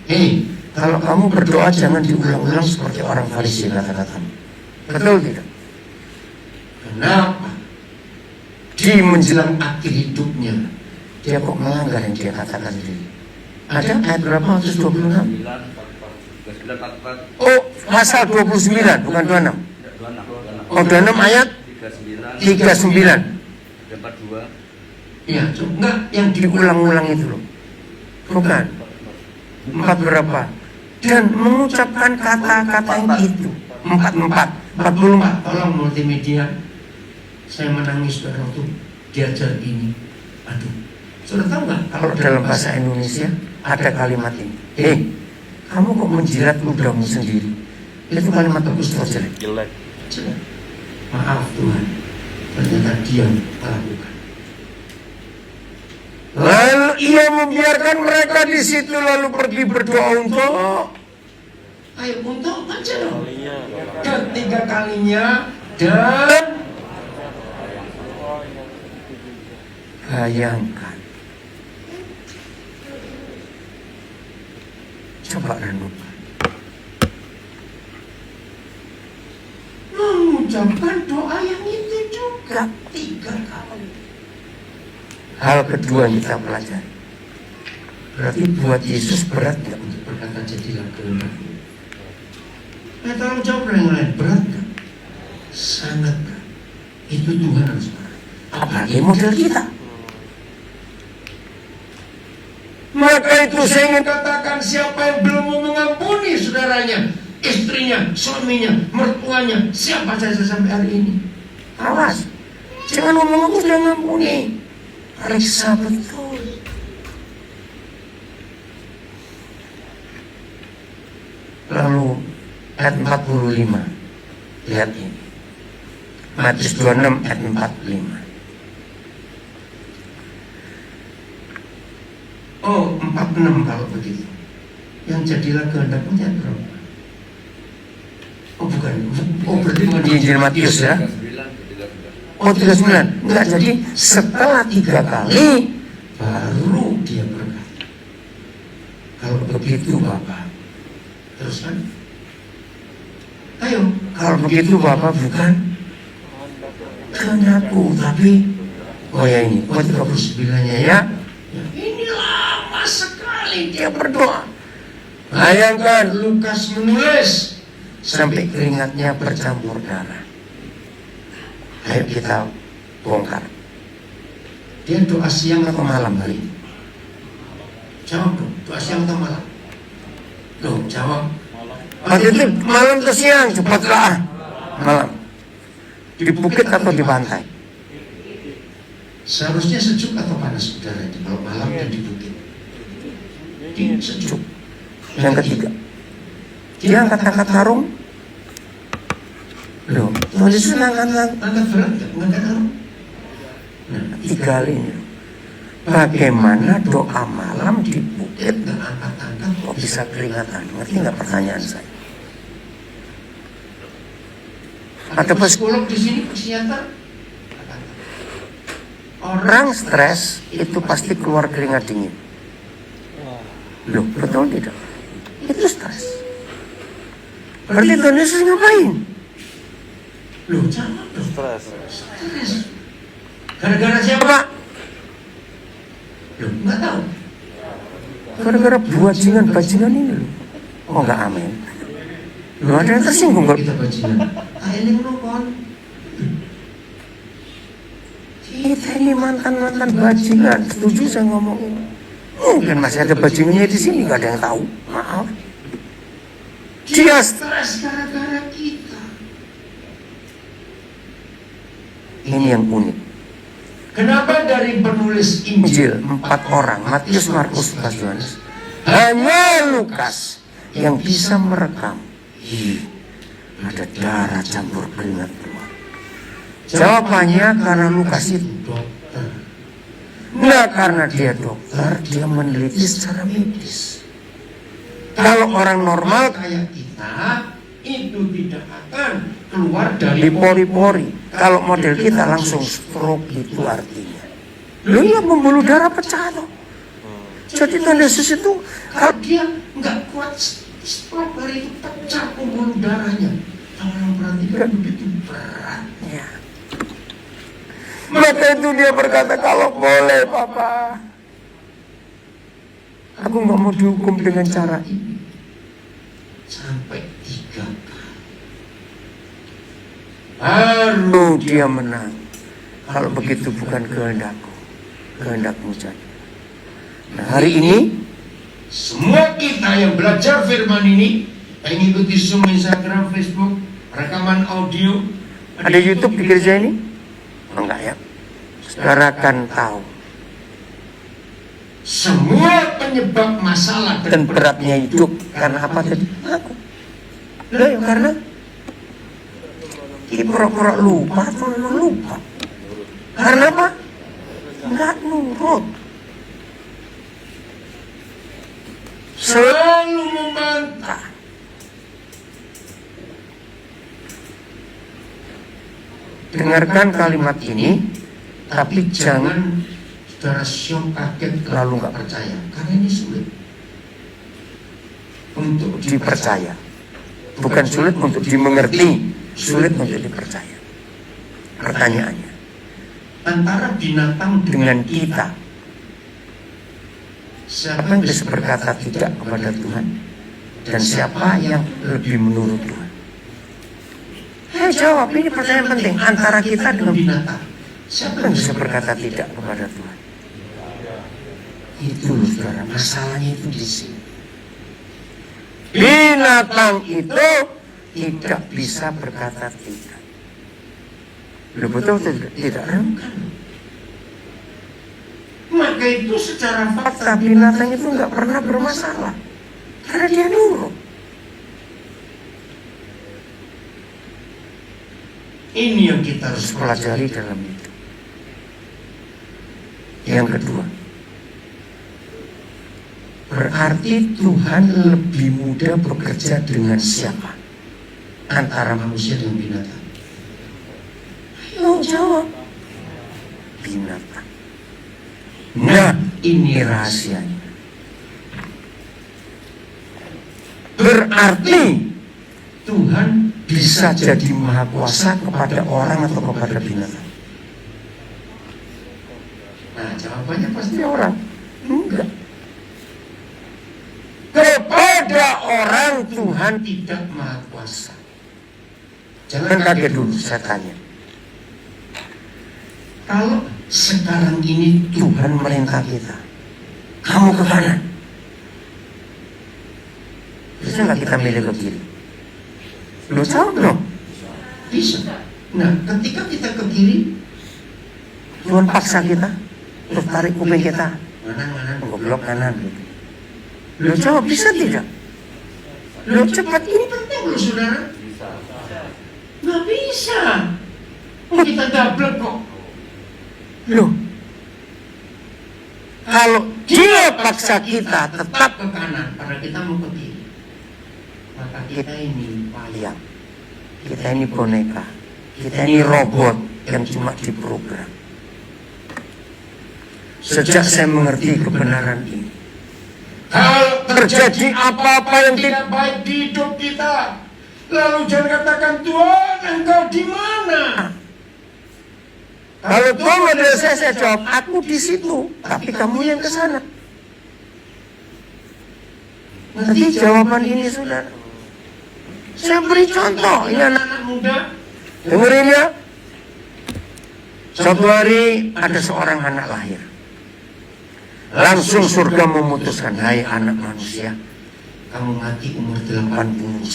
Hei,
kalau kamu berdoa jangan diulang-ulang seperti orang Farisi, kata-katamu. Betul tidak?
kenapa
Di menjelang
akhir hidupnya
dia kok melanggar yang dia katakan sendiri. Ada ayat berapa? Matius 26. Oh, pasal 29, bukan 26. Oh, 26 ayat 39.
ya, enggak yang
Diulang-ulang itu loh. Bukan. 4 berapa? Dan mengucapkan kata-kata yang itu. 44.
Tolong multimedia. Saya menangis pada waktu diajar ini. Aduh, sudah tahu nggak?
Kalau dalam bahasa Indonesia ada kalimat ini. Kamu kok menjilat ludahmu sendiri? Itu kalimat bagus atau jelek?
Jelek. Maaf Tuhan, ternyata dia melakukan.
Lalu ia membiarkan mereka di situ lalu pergi berdoa untuk
Ayo untuk aja dong. Ketiga kalinya dan
bayangkan. Coba renungkan.
mengucapkan doa yang itu juga 3 kali.
Hal kedua yang kita pelajari, berarti buat Yesus berat nggak untuk
Berkata jadilah kehendakmu. Tolong jawab yang lain, berat gak? Sangat berat. Itu Tuhan harus berat.
apalagi model kita. Maka itu saya ingin
Katakan siapa yang belum mau mengampuni saudaranya, istrinya, suaminya, mertuanya, siapa saja sampai hari ini.
awas, jangan ngomong aku sudah ngampuni. Periksa betul. Lalu ayat 45, lihat ini, Matius 26 ayat 45.
Oh, 46 kalau begitu. Yang jadilah kehendakmu ayat berapa? Oh bukan, oh berarti bukan
Di Injil Matius ya. Oh 39. Enggak, jadi setelah 3 kali
baru dia berkata,
kalau begitu Bapak.
terus kan? Ayo,
Kalau begitu Bapak bukan kehendakku tapi oh ya ini, oh 39-nya ya.
ini lama sekali
Dia berdoa. Bayangkan
Lukas menulis
sampai keringatnya bercampur darah. Ayo kita bongkar.
dia doa siang
Atau malam hari ini?
Jawab dong, doa siang atau malam? Loh, jawab.
Waktu itu malam ke siang, cepatlah. Malam. Di bukit atau di pantai?
Seharusnya sejuk atau panas udara itu kalau malam dan di bukit? Di sejuk.
Yang ketiga, dia angkat-angkat karung. Loh, Tuhan Yesus angkat
Angkat berat nggak? Angkat karung? Nah,
3 kali ini. Bagaimana doa malam di bukit
nggak angkat-angkat
kok bisa keringatan? Ngerti nggak pertanyaan saya? Ada
psikolog di sini psikiater.
orang stres itu pasti keluar keringat dingin. Loh, betul tidak? Itu stres. Berarti Tuhan Yesus ngapain?
Loh, jawab dong. Stres. Gara-gara
Pak,
siapa? Loh, nggak tahu.
gara-gara bajingan ini loh. Oh enggak, amin. Loh, ada yang tersinggung kok.
Kita bajingan. Ayo nongol.
Kita ini mantan-mantan bajingan. Setuju saya ngomong ini? Mungkin masih ada bajingannya di sini, gak ada yang tahu. Maaf. Dia
stres gara-gara kita.
ini yang unik.
Kenapa dari penulis
Injil
Injil
4 orang, Matius, Markus, Lukas, Yohanes, hanya Lukas yang bisa merekam. Ada darah campur keringat keluar. Jawabannya karena Lukas itu
dokter?
nah, karena dia dokter, dia meneliti secara medis. Kalau orang normal
Kayak kita itu tidak akan keluar dari
di pori-pori. Kalau model kita langsung stroke, itu artinya. Lu ya pembuluh darah pecah tuh. Jadi tanda Yesus itu
kalau dia nggak kuat stroke hari itu pecah pembuluh darahnya. Kalau perhatikan begitu berat.
ya. Maka itu dia berkata, kalau boleh Papa, aku nggak mau dihukum dengan cara ini.
Sampai 3 kali.
Baru dia menang. Kalau begitu bukan kehendakku, kehendakmu jadi. Nah, hari ini
Semua kita yang belajar firman ini, yang ikuti Zoom, Instagram, Facebook, rekaman audio,
ada YouTube di gereja ini? Enggak ya. Saudara akan tahu
semua penyebab masalah
dan beratnya hidup karena apa tadi? Aku. Lah ya karena ini pura-pura lupa atau memang lupa? Karena apa? Enggak nurut.
selalu membantah.
Dengarkan kalimat ini, tapi jangan
saudara syok kaget
lalu nggak
percaya, karena ini sulit untuk
dipercaya. Bukan sulit untuk dimengerti, sulit untuk dipercaya. Pertanyaannya,
antara binatang
dengan kita, siapa
siapa
yang bisa berkata tidak kepada Tuhan? Dan siapa yang lebih menurut Tuhan? Jawab, ini pertanyaan penting. Antara kita dengan
binatang, siapa
yang bisa berkata tidak kepada Tuhan? Itu loh saudara, masalahnya itu di sini. Binatang itu tidak bisa berkata tidak. Loh, betul atau tidak? Tidak.
Maka itu secara
Fakta binatang itu nggak pernah bermasalah karena dia nurut.
ini yang kita harus
Harus pelajari dalam hidup. Yang kedua, berarti Tuhan lebih mudah bekerja dengan siapa? Antara
manusia dan binatang.
Ayo jawab. Binatang. Nah, ini rahasianya. Berarti
Tuhan
bisa jadi maha kuasa kepada orang atau kepada binatang.
Nah, jawabannya pasti
Pasti orang. Enggak. Kepada orang Tuhan
tidak maha kuasa.
jangan kaget dulu, saya tanya.
Kalau sekarang ini
Tuhan merintah kita, kamu ke kanan. Bisa nggak kita milih ke kiri? Lu jawab dong.
bisa. Nah, ketika kita ke kiri,
Tuhan paksa kita, terus tarik kuping kita,
mana?
goblok kanan. Lu jawab bisa tidak? Lu cepat ini.
Penting loh saudara. Nggak bisa. Kita double kok.
Loh, kalau dia paksa kita tetap
ke kanan, karena kita mau ke kiri. Maka kita ini payah.
kita ini boneka, kita ini robot yang cuma diprogram. Sejak saya mengerti kebenaran ini,
Kalau
terjadi apa-apa yang
tidak baik di hidup kita, lalu jangan katakan Tuhan, engkau di mana?
kalau Tuhan model saya jawab, aku di situ, tapi kamu yang ke sana. Nanti jawaban ini saudara, saya beri contoh. Ini anak
Anak muda,
dengerin ya. Suatu hari ada seorang anak lahir. Langsung surga memutuskan, hai anak manusia,
Kamu mati umur
81.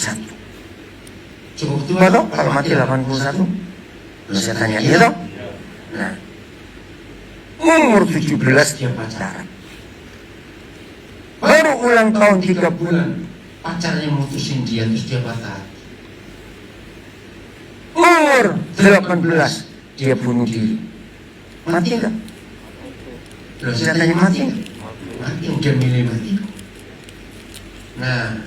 Cukup tua
Coba toh kalau mati 81? Bisa tanya dia toh? Nah, umur 17 dia pacaran. Baru ulang tahun 3 bulan,
pacarnya mutusin dia, terus dia patah.
umur 18 dia bunuh diri. Mati enggak?
Loh,
Bisa tanya mati enggak?
Mati, udah milih mati. Nah,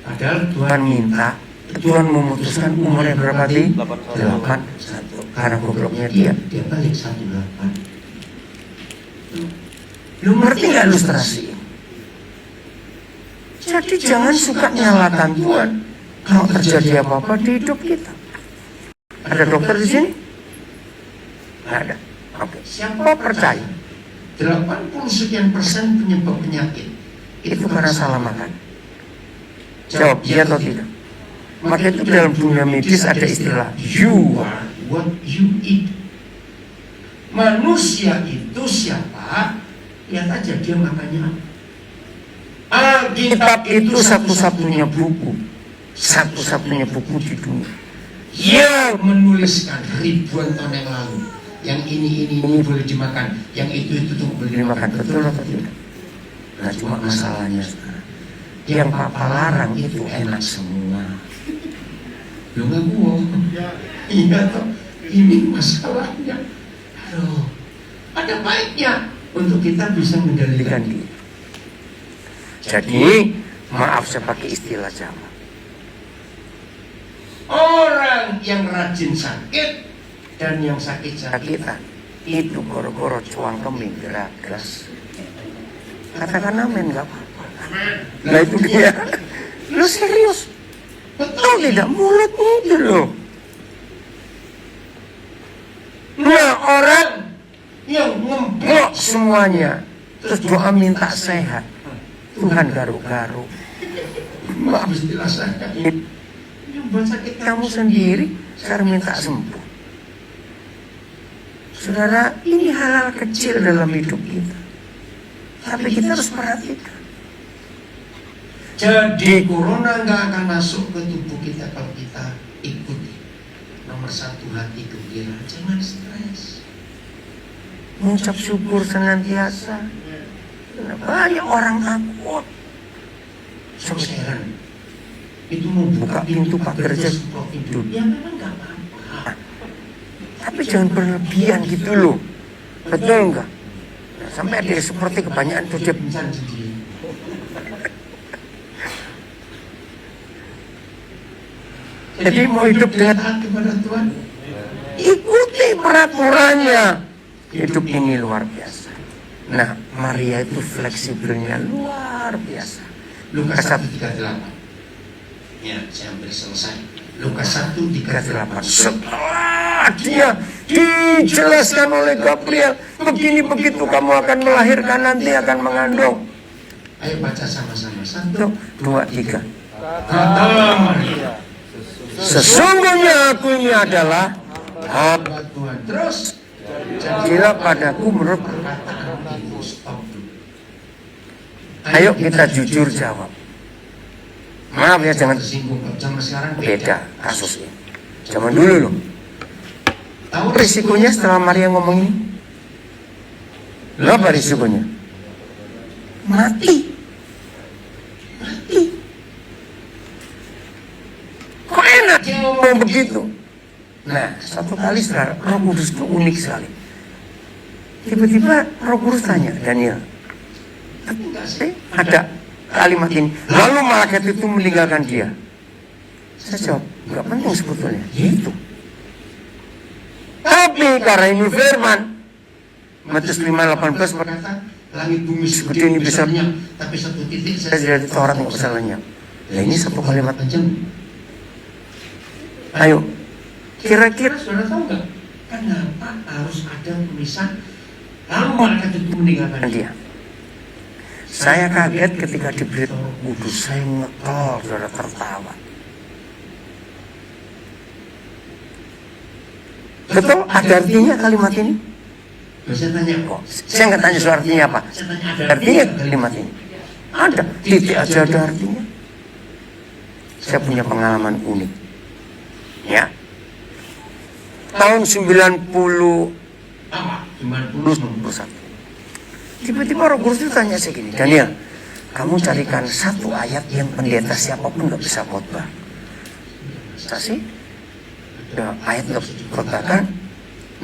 padahal
Tuhan minta, Tuhan memutuskan umurnya berapa di? 81. Karena gobloknya dia.
dia balik 18.
Lu ngerti nggak ilustrasi? Jadi jangan suka nyalakan Tuhan kalau terjadi apa-apa di hidup kita. Ada dokter di sini? Nggak ada. Oke. Siapa percaya
80% penyebab penyakit
itu karena salah makan? Jawab iya atau tidak. Maka itu dalam dunia medis ada istilah you are
what you eat. Manusia itu siapa? Lihat aja dia makannya apa.
Alkitab itu satu-satunya buku di dunia yang
Menuliskan ribuan tahun yang lalu yang ini boleh dimakan, yang itu tuh boleh
dimakan.
dimakan.
Betul atau tidak? Nah, cuma masalahnya sekarang yang papa larang itu enak semua.
Lu nggak bohong. Iya toh, ini masalahnya. Aduh, ada baiknya untuk kita bisa mengendalikan
Dengan dia. Jadi, maaf saya pakai istilah Jawa.
orang yang rajin sakit dan yang sakit
Sakitan itu goro-goro cuang keming geragas. Katakan amin nggak apa-apa. Nah itu dia. Lu serius? Betul tidak? Mulut itu loh. Nah orang
yang
ngeblok semuanya, terus doa minta sehat. Tuhan garuk-garuk.
maaf istilah saya yang buat sakit
Kamu sendiri sekarang minta sembuh. Saudara, ini hal-hal kecil dalam hidup kita, tapi kita harus perhatikan.
Jadi corona nggak akan masuk ke tubuh kita kalau kita ikuti. Nomor satu, hati gembira, jangan stres.
Mengucap syukur senantiasa. Banyak orang takut.
Heran. Itu mau
Buka pintu pagar aja
hidup. Ya memang nggak apa-apa.
Tapi jangan berlebihan gitu loh. Betul enggak? Nah, sampai ada seperti kebanyakan tuh dia
Bencana sendiri.
Jadi mau hidup dengan
taat kepada Tuhan,
ikuti peraturannya. Hidup ini luar biasa. Nah, Maria itu fleksibelnya luar biasa.
Lukas 1:38. Ya, saya hampir selesai. Lukas 1:38.
Setelah dia dijelaskan oleh Gabriel, begini begitu kamu akan melahirkan, nanti akan mengandung.
Ayo baca sama-sama. 1,
2, 3.
Kata Maria,
Sesungguhnya aku ini adalah
hamba Tuhan. Terus
jadilah padaku menurut.
perkataan itu stop dulu.
Ayo kita jujur jawab. Maaf ya, jangan
tersinggung. Zaman sekarang
beda kasus ini. Zaman dulu loh.
Tahu
Risikonya setelah Maria ngomong ini, lo apa risikonya? Mati. Mati. Kok enak dia ngomong begitu? Nah, satu kali setelah Roh Kudus itu unik sekali. Tiba-tiba Roh Kudus tanya, Daniel, ada kalimat ini, lalu malaikat itu meninggalkan dia. Saya jawab, nggak penting sebetulnya. Itu. Tapi karena ini firman, Matius 5:18
berkata, langit bumi
seperti ini bisa
lenyap, tapi satu titik
saya jadi Taurat nggak bisa lenyap. Nah ini satu kalimat.
panjang.
Ayo, kira-kira
Saudara tahu nggak? Kenapa harus ada tulisan lalu malaikat itu meninggalkan dia?
dia. Saya kaget ketika diberi Roh Kudus, saya ngetol, saudara tertawa. Betul? Ada artinya kalimat ini?
Saya tanya kok.
Saya nggak tanya soal artinya apa.
Saya tanya ada
Artinya kalimat ini. Ada. Titik aja ada artinya. Saya punya pengalaman unik. Ya. Tahun 91.
Apa? 90.
Tiba-tiba Roh Kudus itu tanya saya gini, Daniel, kamu carikan satu ayat yang pendeta siapapun nggak bisa khotbah. Saya sih, ayat nggak bisa khotbah kan?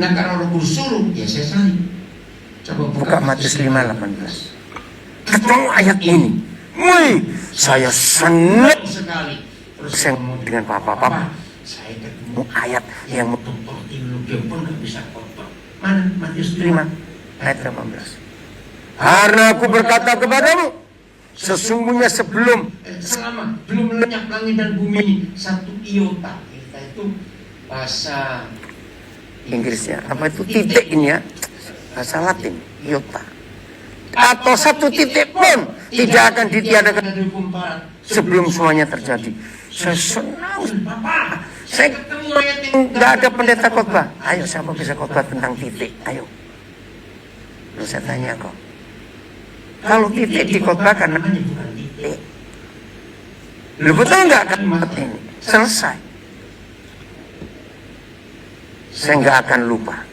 Nah kalau Roh Kudus suruh, ya saya cari. Coba
Buka Matius 5:18. Ketemu ayat ini, wih, saya senang
sekali. Terus
saya dengan papa.
saya ketemu
Ayat yang
dokter teologi pun nggak bisa khotbah. Mana Matius 5?
5 ayat 18. Karena aku berkata kepadamu, sesungguhnya
selama belum lenyap langit dan bumi satu iota, kita itu bahasa
Inggrisnya apa itu titik ini ya, bahasa Latin iota, atau satu titik pun tidak akan ditiadakan
dari hukum Barat
sebelum semuanya terjadi. Saya senang,
Bapak.
saya
Ketemu ayat yang
nggak ada pendeta khotbah. Ayo siapa bisa khotbah tentang titik? Ayo. Lalu saya tanya kok, kalau titik dikhotbahkan namanya bukan titik. Lu betul nggak kalimat ini? Selesai. Saya nggak akan lupa.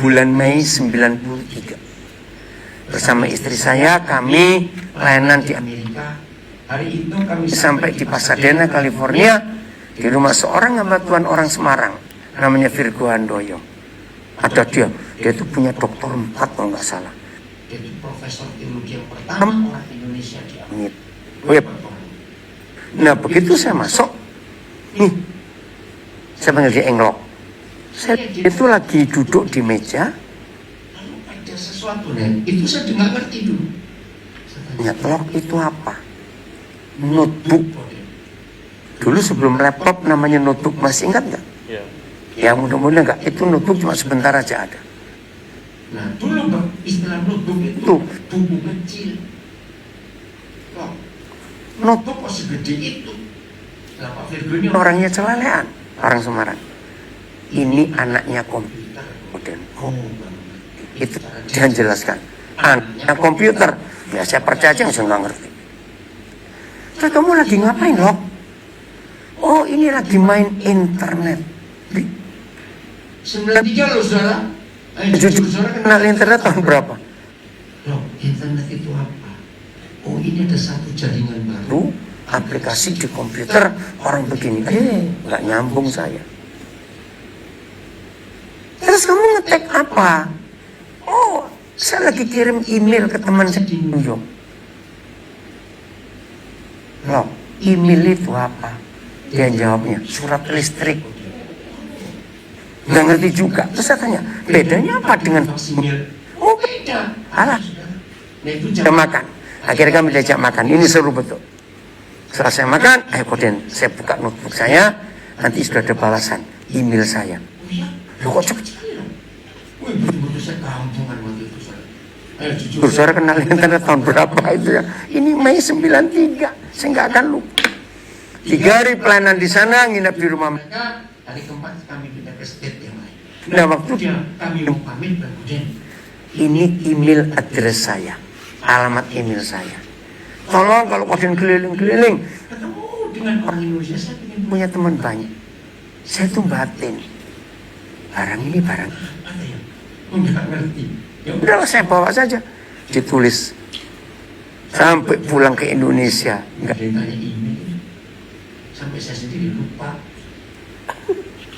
Bulan Mei 93. Bersama istri saya kami pelayanan di Amerika.
hari itu kami
Sampai di Pasadena, California, di rumah seorang hamba Tuhan orang Semarang, namanya Virgo Handoyo. Ada dia itu punya doktor 4 kalau nggak salah.
jadi profesor teologi yang pertama orang Indonesia di Amerika.
Web. Nah begitu saya masuk, nih, saya panggil dia Englok. Saya itu lagi duduk di meja,
Lalu ada sesuatu nih, itu saya nggak ngerti dulu.
nyetlok itu apa? Notebook. Dulu sebelum laptop namanya notebook, masih ingat nggak?
Ya.
Ya mudah-mudahan nggak. Itu notebook cuma sebentar aja ada.
Nah dulu Bang, istilah notebook itu
Tuh.
buku kecil. Kok
Notebook
kok segede itu? Nah Pak Virgo ini
orangnya celalean, orang Semarang. Ini anaknya komputer modern.
Oh, Bang.
Itu dia jelaskan. Anaknya komputer. Ya saya percaya aja, saya nggak ngerti. Terus kamu lagi ngapain loh? Oh ini lagi main internet.
93 loh saudara. Ayo
Jujur,
saudara
kenal internet tahun berapa?
Loh, internet itu apa? Oh ini ada satu jaringan baru.
Lu aplikasi di komputer orang begini. Nggak nyambung saya. Terus kamu ngetek apa? Oh, saya lagi kirim email ke teman saya di New York. Loh, email itu apa? Dia jawabnya, surat listrik. Nggak ngerti juga. Terus saya tanya, bedanya apa dengan
Faksimil.
Oh,
Beda.
alah,
Nah itu
kita makan. Akhirnya kami diajak makan. Ini seru betul. Setelah saya makan, ayo Koden, saya buka notebook saya. Nanti sudah ada balasan email saya.
Oh iya?
Loh kok cepet?
Wih, betul-betul saya kampungan waktu itu saudara. Ayo jujur.
Terus saudara kenal internet tahun berapa itu ya? Ini Mei 93. Saya nggak akan lupa. 3 hari pelayanan di sana, nginep di rumah.
Mereka hari keempat kami pindah ke state yang lain.
Nah waktu
Dia kami mau pamit dan kemudian
ini email address saya, alamat email saya. Tolong kalau Koden keliling-keliling,
ketemu dengan orang Indonesia, saya ingin
punya teman banyak. Saya tuh batin. Barang ini barang.
ada yang nggak ngerti. Ya udah.
Udahlah saya bawa saja. Ditulis. Sampai pulang ke Indonesia.
Nggak
Enggak.
ada yang tanya email. Sampai saya sendiri lupa.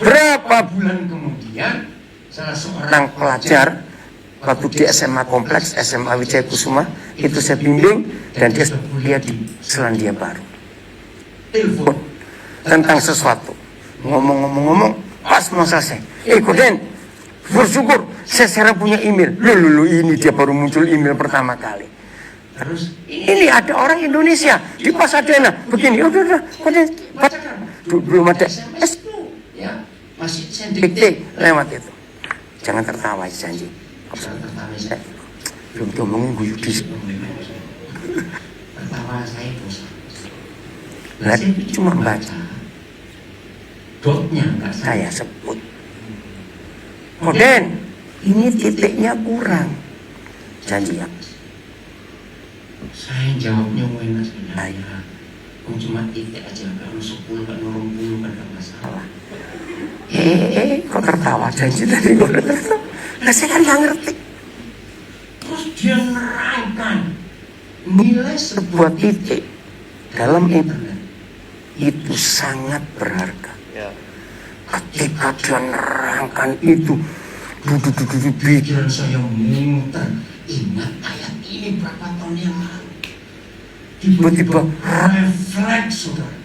Berapa
Bulan kemudian salah seorang
orang pelajar waktu di SMA Kompleks, SMA Wijaya Kusuma, itu saya bimbing dan dia sudah kuliah di Selandia Baru.
telepon.
Tentang sesuatu. Ngomong-ngomong, pas mau selesai. Koden, bersyukur saya sekarang punya email. Loh, ini dia baru muncul email pertama kali.
Terus
Ini ada orang Indonesia di Pasadena. Begini, udah, Koden,
bacakan.
belum ada
SMS itu ya masih saya
dikte
dikte.
lewat itu. Jangan tertawa, janji.
Jangan tertawa saya.
Belum diomongin Bu Yudi.
Tertawa saya dosa.
Nah, cuma baca.
Dotnya nggak
Saya sebut Koden, ini titiknya kurang. Janji ya.
Saya jawabnya enak sebenarnya. Cuma titik aja, kalau 10 kan 20 kan gak masalah.
Kok tertawa janji tadi kok tertawa? Nah saya kan gak ngerti.
Terus dia nerangkan nilai
Sebuah titik dalam internet itu sangat berharga. Ketika dia nerangkan itu,
pikiran saya muter. Ingat ayat ini berapa tahun yang lalu.
Tiba-tiba
refleks, saudara.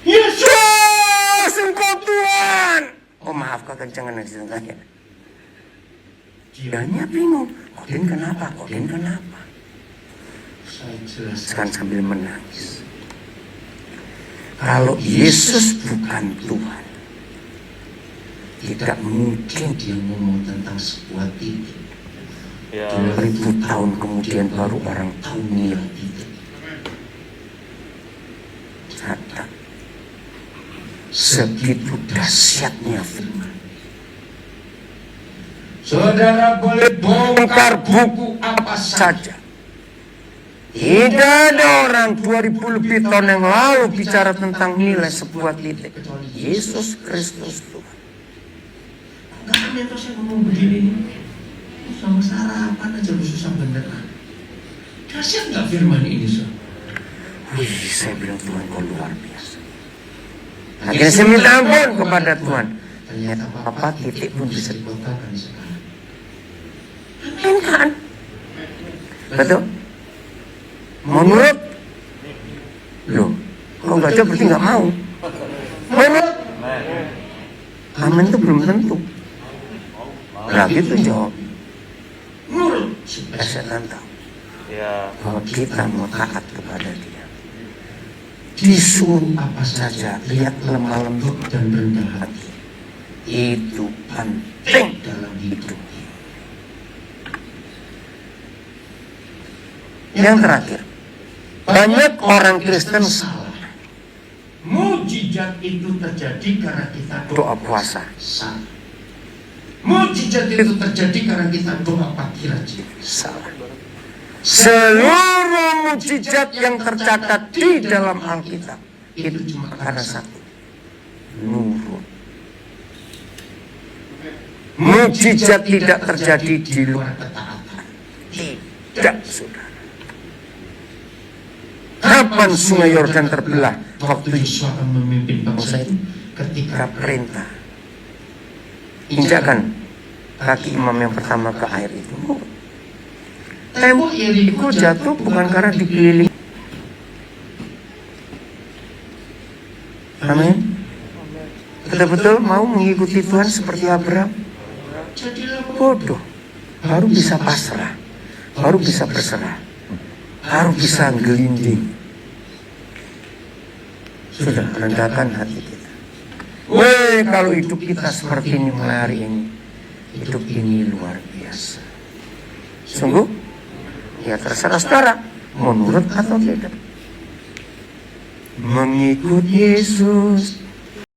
Yesus, Engkau Tuhan. Oh maaf kekencangan di tengahnya. Dianya bingung. Koden kenapa? Koden kenapa?
Saya jelaskan
Sekarang sambil menangis. Kalau Yesus bukan Tuhan, tidak mungkin
dia ngomong tentang sebuah titik.
2000 tahun kemudian baru orang tahu nilai titik. Catat. Segitu dahsyatnya firman.
Saudara boleh bongkar buku apa saja.
Tidak ada orang 2000 lebih tahun yang lalu bicara tentang nilai sebuah titik. Yesus Kristus Tuhan.
Gak aneh tuh saya ngomong begini nih. Sama sarapan aja lu susah beneran. Dahsyat gak firman ini, so?
Wih, saya bilang Tuhan kau luar biasa. Akhirnya saya minta ampun kepada Tuhan. Ternyata apa titik pun bisa
dibongkarkan sekarang.
Amin kan? Betul? Mau nurut? Loh, kalau nggak jawab berarti nggak mau. Mau nurut? Amin itu belum tentu. Lagi itu jawab.
Nurut.
Saya tahu bahwa kita mau taat kepada Dia. Disuruh apa saja, lihat lemah lembut
Dan rendah hati.
itu penting dalam hidup. Yang terakhir, banyak orang Kristen salah.
Mujizat itu terjadi karena kita
Doa puasa.
salah. Mujizat itu terjadi karena kita doa pagi rajin.
Salah. Seluruh mujizat yang tercatat di dalam Alkitab itu cuma karena satu, nurut. Mujizat tidak terjadi di luar
ketaatan.
Tidak, saudara. Kapan sungai Yordan terbelah? Waktu
Yosua akan memimpin bangsa itu
ketika
ketika
perintah injakan kaki imam yang pertama ke air itu. Tembok Yeriko jatuh bukan karena dikelilingi. Amin. Betul-betul mau mengikuti Tuhan seperti Abraham. Bodoh. Baru bisa pasrah. Baru bisa berserah. Baru bisa gelinding. Sudah rendahkan hati kita. Weh, kalau hidup kita seperti ini mulai hari ini, hidup ini luar biasa. Sungguh, ya terserah saudara, mau nurut atau tidak. Mengikut Yesus